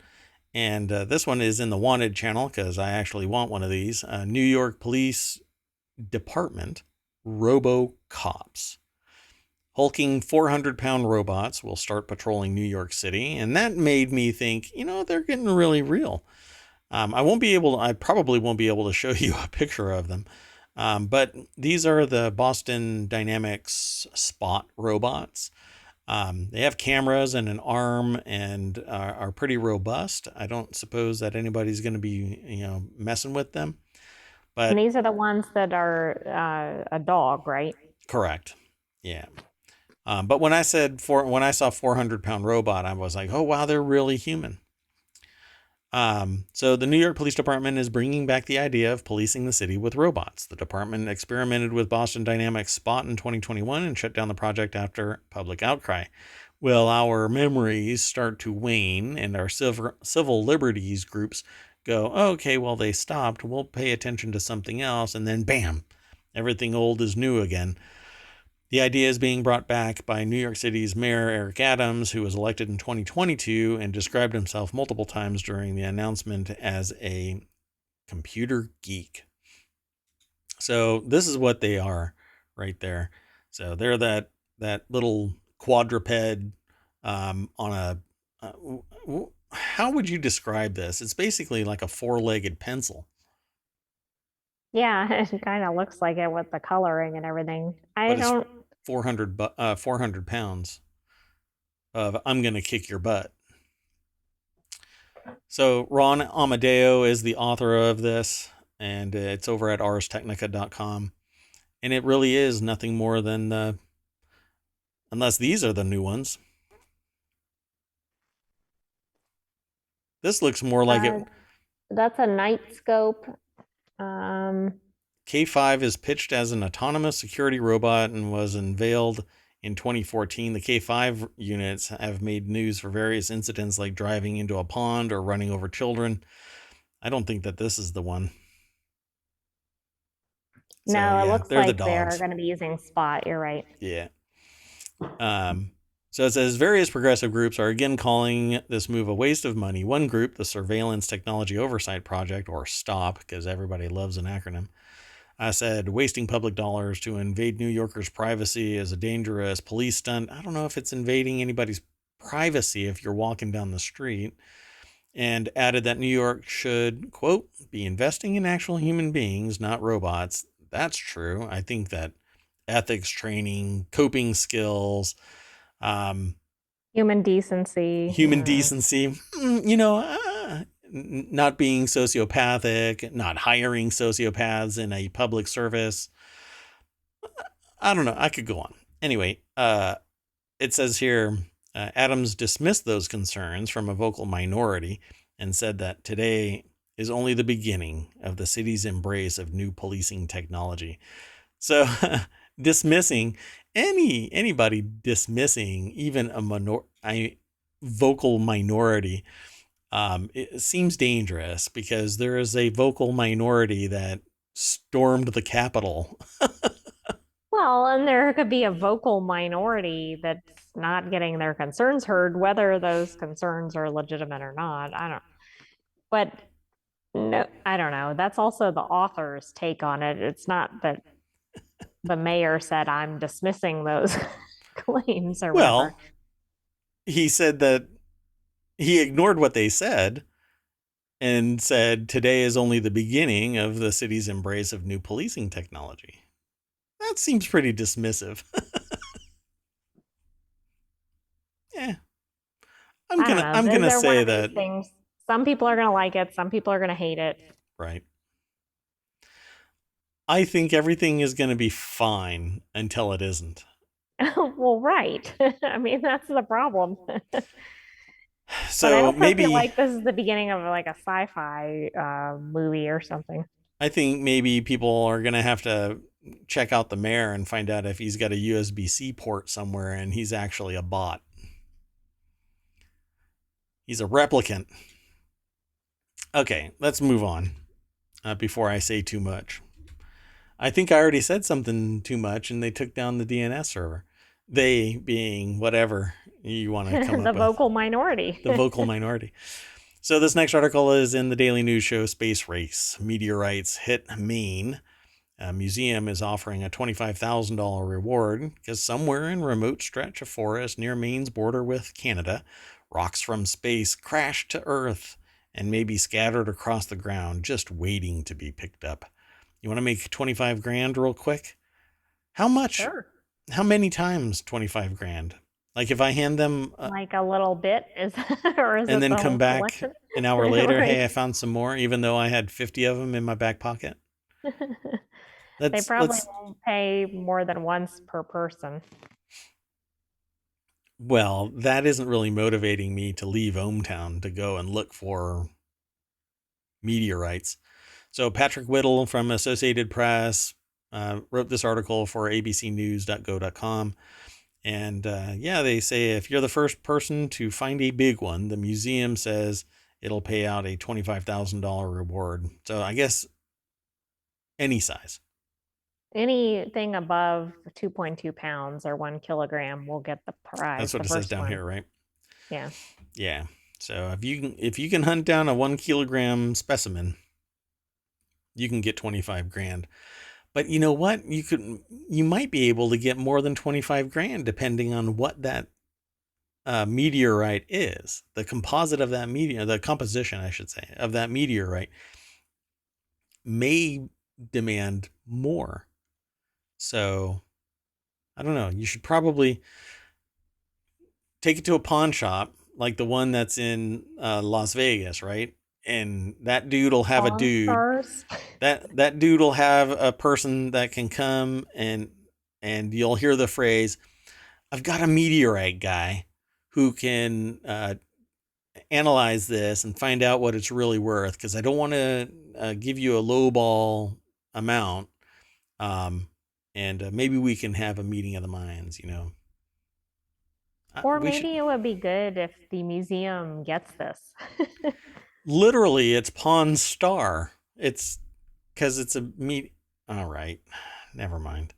and this one is in the wanted channel because I actually want one of these. New York Police Department Robocops. Hulking 400-pound robots will start patrolling New York City, and that made me think, they're getting really real. I probably won't be able to show you a picture of them. But these are the Boston Dynamics Spot robots. They have cameras and an arm and are pretty robust. I don't suppose that anybody's going to be, messing with them. And But these are the ones that are a dog, right? correct, yeah. But when I saw 400-pound robot, I was like, oh wow, they're really human. So the New York Police Department is bringing back the idea of policing the city with robots. The department experimented with Boston Dynamics Spot in 2021 and shut down the project after public outcry. Well, our memories start to wane and our civil liberties groups go, okay, well, they stopped. We'll pay attention to something else. And then bam, everything old is new again. The idea is being brought back by New York City's Mayor Eric Adams, who was elected in 2022 and described himself multiple times during the announcement as a computer geek. So this is what they are right there. So they're that little quadruped on a. How would you describe this? It's basically like a four-legged pencil. Yeah, it kind of looks like it with the coloring and everything. I But it's don't, 400 pounds of I'm gonna kick your butt. So Ron Amadeo is the author of this, and it's over at arstechnica.com. And it really is nothing more than unless these are the new ones. This looks more like it. uh, that's a night scope. Um, K5 is pitched as an autonomous security robot and was unveiled in 2014. The K5 units have made news for various incidents like driving into a pond or running over children. I don't think that this is the one. So no, it yeah, looks they're the like they're dogs. going to be using Spot. You're right. Yeah. Um, so it says various progressive groups are again calling this move a waste of money. One group, the Surveillance Technology Oversight Project, or STOP, because everybody loves an acronym, said wasting public dollars to invade New Yorkers' privacy is a dangerous police stunt. I don't know if it's invading anybody's privacy if you're walking down the street, and added that New York should, quote, be investing in actual human beings, not robots. That's true. I think that ethics training, coping skills, um, Human decency. human decency, not being sociopathic, not hiring sociopaths in a public service. I don't know. I could go on. Anyway, it says here, Adams dismissed those concerns from a vocal minority and said that today is only the beginning of the city's embrace of new policing technology. So dismissing anybody dismissing even a vocal minority, it seems dangerous because there is a vocal minority that stormed the Capitol. Well, and there could be a vocal minority that's not getting their concerns heard, whether those concerns are legitimate or not. I don't, but no, I don't know. That's also the author's take on it. It's not that the mayor said, I'm dismissing those claims or whatever. Well, he said that he ignored what they said and said today is only the beginning of the city's embrace of new policing technology. That seems pretty dismissive. Yeah. I don't know. I'm gonna They're one say of these that, things. Some people are going to like it. Some people are going to hate it. right. I think everything is gonna be fine until it isn't. Well, right. I mean, that's the problem. But I So also feel maybe like this is the beginning of like a sci-fi movie or something. I think maybe people are gonna have to check out the mayor and find out if he's got a USB-C port somewhere and he's actually a bot. He's a replicant. Okay, let's move on before I say too much. I think I already said something too much and they took down the DNS server. They being whatever you want to come The up with. vocal minority. The vocal minority. So this next article is in the daily news show Space Race. Meteorites hit Maine. A museum is offering a $25,000 reward because somewhere in a remote stretch of forest near Maine's border with Canada, rocks from space crashed to Earth and may be scattered across the ground, just waiting to be picked up. You want to make 25 grand real quick? How much? Sure. How many times 25 grand? Like if I hand them Like a little bit is or is and it then the come whole back collection? an hour later, Right. hey, I found some more, even though I had 50 of them in my back pocket. They Let's probably let's won't pay more than once per person. Well, that isn't really motivating me to leave ohmTown to go and look for meteorites. So Patrick Whittle from Associated Press wrote this article for abcnews.go.com. And yeah, they say if you're the first person to find a big one, the museum says it'll pay out a $25,000 reward. So I guess any size. Anything above 2.2 pounds or 1 kilogram will get the That's prize, what the it says first down one. here, right? Yeah. Yeah. So if you can hunt down a 1 kilogram specimen, you can get 25 grand. But you know what? You might be able to get more than 25 grand depending on what that meteorite is. The composite of that the composition, I should say, of that meteorite may demand more. So I don't know. You should probably take it to a pawn shop like the one that's in Las Vegas, right? And that dude will have a Pawn dude. Stars. That dude will have a person that can come and you'll hear the phrase, "I've got a meteorite guy who can analyze this and find out what it's really worth because I don't want to give you a lowball amount, and maybe we can have a meeting of the minds, you know." Or We should maybe it would be good if the museum gets this. literally it's Pawn Star. It's because it's a meet. All right, never mind.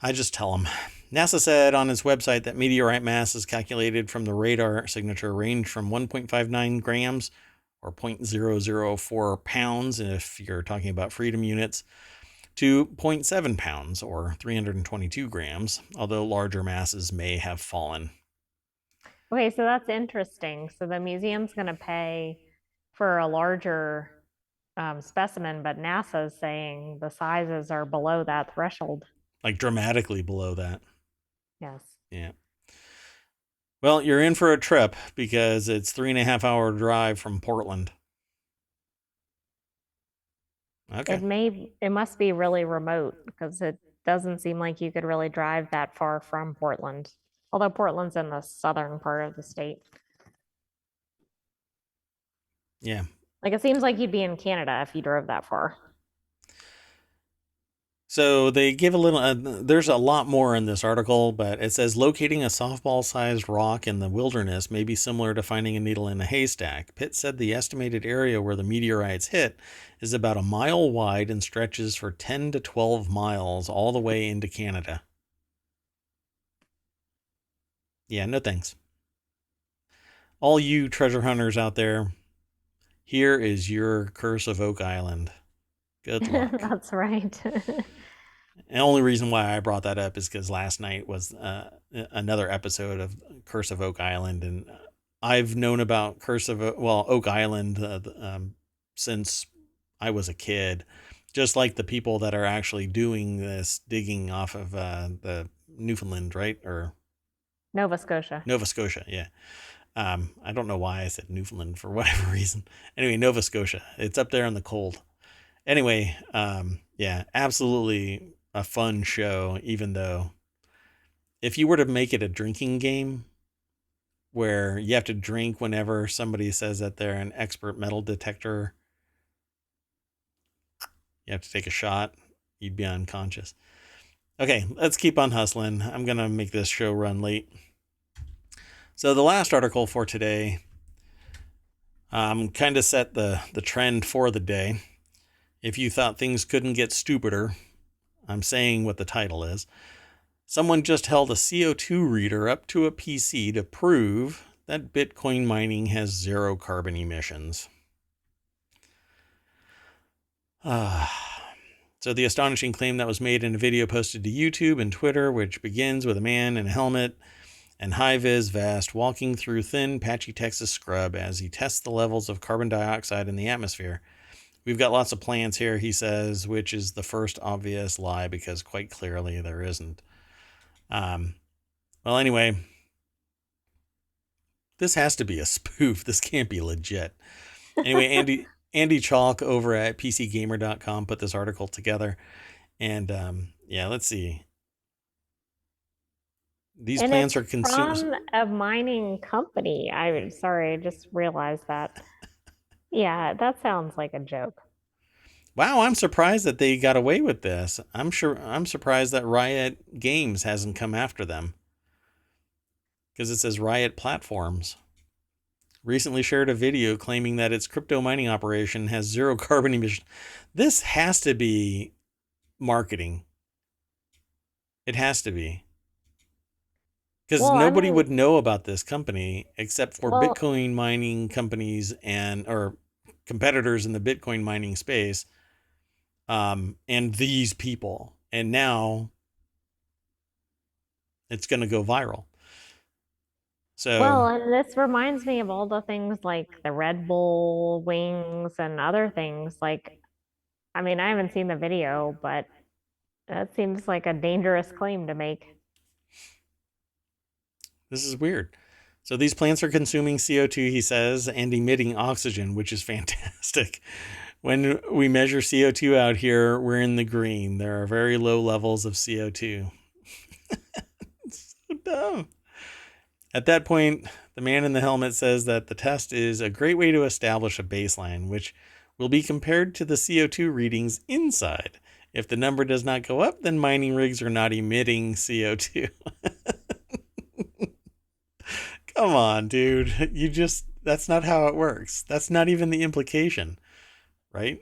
I just tell them. NASA said on its website that meteorite mass is calculated from the radar signature range from 1.59 grams or 0.004 pounds if you're talking about freedom units to 0.7 pounds or 322 grams, although larger masses may have fallen. Okay, so that's interesting. So the museum's going to pay for a larger specimen, but NASA's saying the sizes are below that threshold. Like dramatically below that. Yes. Yeah. Well, you're in for a trip because it's 3.5 hour drive from Portland. Okay. It must be really remote because it doesn't seem like you could really drive that far from Portland. Although Portland's in the southern part of the state. Yeah. Like it seems like you'd be in Canada if you drove that far. So they give a little, there's a lot more in this article, but it says locating a softball sized rock in the wilderness may be similar to finding a needle in a haystack. Pitt said the estimated area where the meteorites hit is about a mile wide and stretches for 10 to 12 miles all the way into Canada. Yeah, no thanks. All you treasure hunters out there, here is your Curse of Oak Island. Good luck. That's right. And the only reason why I brought that up is because last night was another episode of Curse of Oak Island, and I've known about Oak Island since I was a kid. Just like the people that are actually doing this digging off of the Newfoundland, right, or Nova Scotia. Nova Scotia, yeah. I don't know why I said Newfoundland for whatever reason. Anyway, Nova Scotia, it's up there in the cold. Anyway, yeah, absolutely a fun show, even though if you were to make it a drinking game where you have to drink whenever somebody says that they're an expert metal detector, you have to take a shot, you'd be unconscious. Okay, let's keep on hustling. I'm going to make this show run late. So the last article for today kind of set the trend for the day. If you thought things couldn't get stupider, I'm saying what the title is. Someone just held a CO2 reader up to a PC to prove that Bitcoin mining has zero carbon emissions. So the astonishing claim that was made in a video posted to YouTube and Twitter, which begins with a man in a helmet and high-vis vest walking through thin, patchy Texas scrub as he tests the levels of carbon dioxide in the atmosphere. We've got lots of plants here, he says, which is the first obvious lie because quite clearly there isn't. Well, anyway, this has to be a spoof. This can't be legit. Anyway, Andy Chalk over at PCGamer.com put this article together. And yeah, let's see. These And plants it's are consumed. from a mining company. Sorry, I just realized that. Yeah, that sounds like a joke. Wow, I'm surprised that they got away with this. I'm surprised that Riot Games hasn't come after them. Because it says Riot Platforms recently shared a video claiming that its crypto mining operation has zero carbon emissions. This has to be marketing. It has to be. Because Well, I nobody mean, would know about this company except for well, Bitcoin mining companies or competitors in the Bitcoin mining space, and these people. And now it's going to go viral. So, and this reminds me of all the things like the Red Bull wings and other things. Like, I mean, I haven't seen the video, but that seems like a dangerous claim to make. this is weird. So these plants are consuming CO2, he says, and emitting oxygen, which is fantastic. When we measure CO2 out here, we're in the green. There are very low levels of CO2. It's so dumb. At that point, the man in the helmet says that the test is a great way to establish a baseline, which will be compared to the CO2 readings inside. If the number does not go up, then mining rigs are not emitting CO2. Come on, dude. That's not how it works. That's not even the implication, right?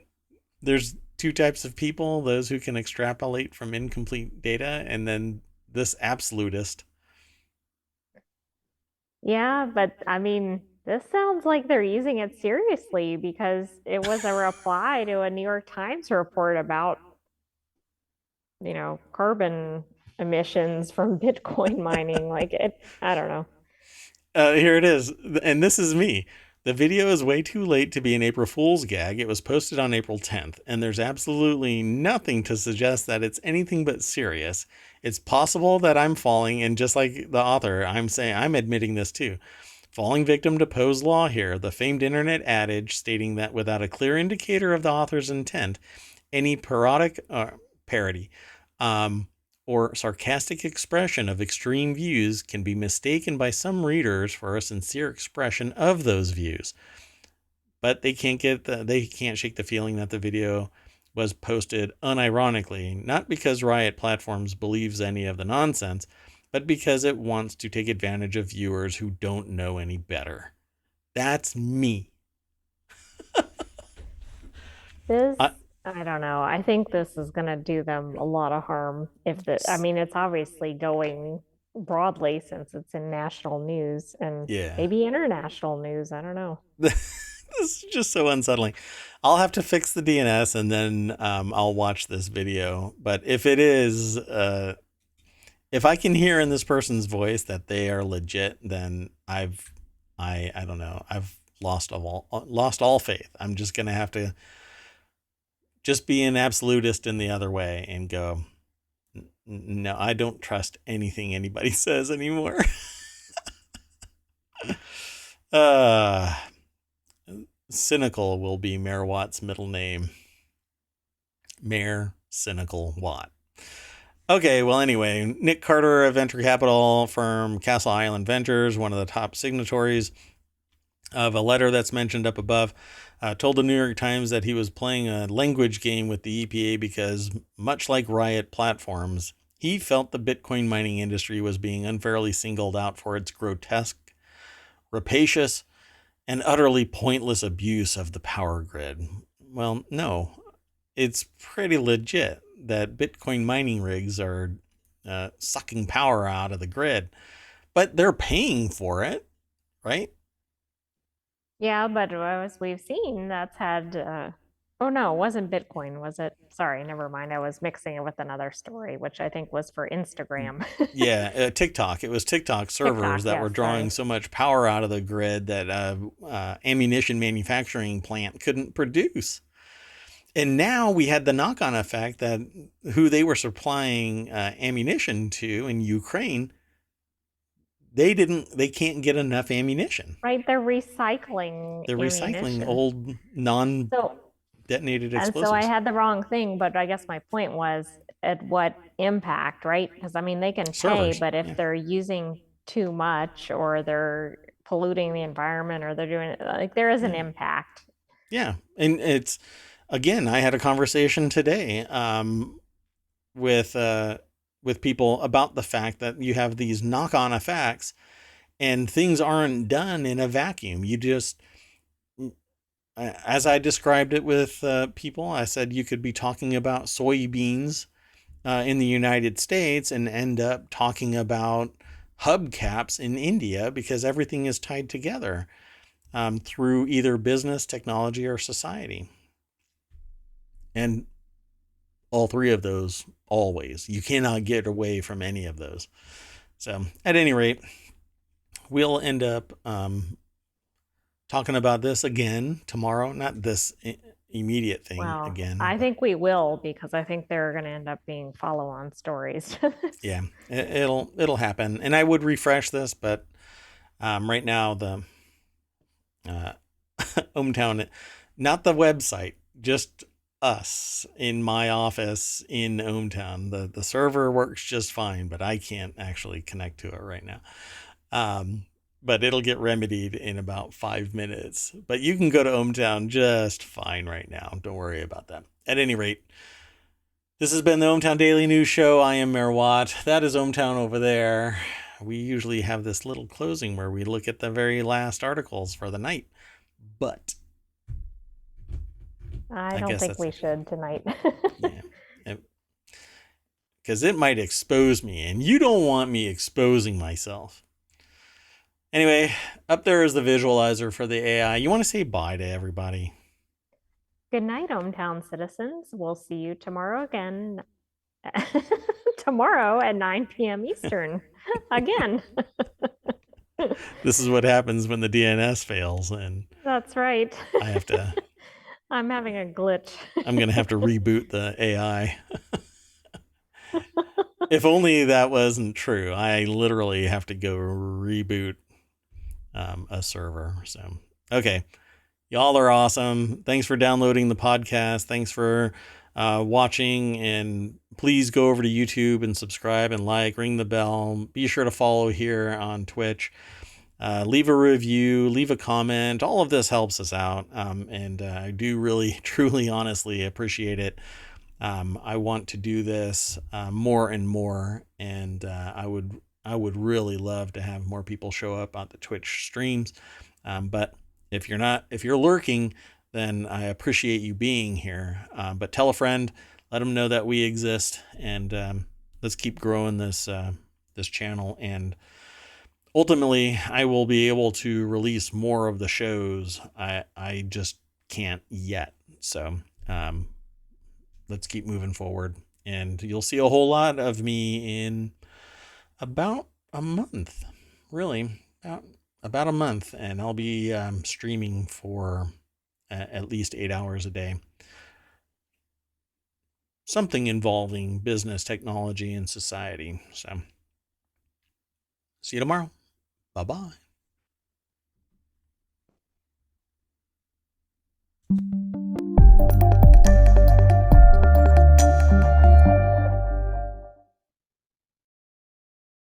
There's two types of people, those who can extrapolate from incomplete data, and then this absolutist. Yeah, but I mean, this sounds like they're using it seriously because it was a reply to a New York Times report about, carbon emissions from Bitcoin mining. I don't know. Here it is. And this is me. The video is way too late to be an April Fool's gag. It was posted on April 10th, and there's absolutely nothing to suggest that it's anything but serious. It's possible that I'm falling, and just like the author, I'm admitting this too. Falling victim to Poe's law here, the famed internet adage stating that without a clear indicator of the author's intent, any parody um, or sarcastic expression of extreme views can be mistaken by some readers for a sincere expression of those views. But they can't shake the feeling that the video was posted unironically, not because Riot Platforms believes any of the nonsense, but because it wants to take advantage of viewers who don't know any better. That's me. This, I, I don't know. I think this is going to do them a lot of harm if I mean, it's obviously going broadly since it's in national news and yeah. maybe international news. I don't know. This is just so unsettling. I'll have to fix the DNS and then I'll watch this video. But if it is, if I can hear in this person's voice that they are legit, then I don't know, I've lost all faith. I'm just gonna have to just be an absolutist in the other way and go, no, I don't trust anything anybody says anymore. uh Cynical will be Mayor Watt's middle name. Mayor Cynical Watt. Okay, well, anyway, Nick Carter of venture capital firm Castle Island Ventures, one of the top signatories of a letter that's mentioned up above, told the New York Times that he was playing a language game with the EPA because, much like Riot Platforms, he felt the Bitcoin mining industry was being unfairly singled out for its grotesque, rapacious, and utterly pointless abuse of the power grid. Well, no, it's pretty legit that Bitcoin mining rigs are sucking power out of the grid, but they're paying for it, right? Yeah, but as we've seen, that's had, oh no, it wasn't Bitcoin, was it? Sorry, never mind. I was mixing it with another story, which I think was for Instagram. Yeah, TikTok. It was TikTok servers TikTok, that were yes, drawing sorry. so much power out of the grid that ammunition manufacturing plant couldn't produce. And now we had the knock-on effect that who they were supplying ammunition to in Ukraine, they can't get enough ammunition. Right, they're recycling They're recycling ammunition. old non-detonated So, and so I explosives. had the wrong thing, but I guess my point was at what impact, right? Because I mean, they can pay, Servers. but if Yeah. they're using too much or they're polluting the environment or they're doing it, like there is an Yeah. impact. Yeah. And it's again, I had a conversation today with with people about the fact that you have these knock-on effects and things aren't done in a vacuum. You just as I described it with people, I said you could be talking about soybeans in the United States and end up talking about hubcaps in India because everything is tied together through either business, technology, or society. And all three of those always. You cannot get away from any of those. So, at any rate, we'll end up talking about this again tomorrow. Not this immediate thing Well, again, I but think we will because I think there are going to end up being follow-on stories to this. yeah, it'll happen. And I would refresh this, but right now the uh, ohmTown, not the website, just us in my office in ohmTown. The server works just fine, but I can't actually connect to it right now. But it'll get remedied in about 5 minutes. But you can go to ohmTown just fine right now. Don't worry about that. At any rate, this has been the ohmTown Daily News Show. I am Mayor Watt. That is ohmTown over there. We usually have this little closing where we look at the very last articles for the night. But I I don't guess think that's, we should tonight. yeah. Because it might expose me, and you don't want me exposing myself. Anyway, up there is the visualizer for the AI. You want to say bye to everybody? Good night, ohmTown citizens. We'll see you tomorrow again. Tomorrow at 9 p.m. Eastern. Again. This is what happens when the DNS fails, and That's right. I have to. I'm having a glitch. I'm gonna have to reboot the AI. If only that wasn't true. I literally have to go reboot a server. So, okay. Y'all are awesome. Thanks for downloading the podcast. Thanks for watching. And please go over to YouTube and subscribe and like, ring the bell. Be sure to follow here on Twitch. Leave a review, leave a comment. All of this helps us out. And I do really, truly, honestly appreciate it. I want to do this more and more. And I would really love to have more people show up on the Twitch streams. But if you're lurking, then I appreciate you being here. But tell a friend, let them know that we exist, and let's keep growing this channel. And ultimately, I will be able to release more of the shows. I just can't yet. So let's keep moving forward, and you'll see a whole lot of me in about a month. Really, about a month, and I'll be streaming for at least 8 hours a day. Something involving business, technology, and society. So, see you tomorrow. Bye-bye.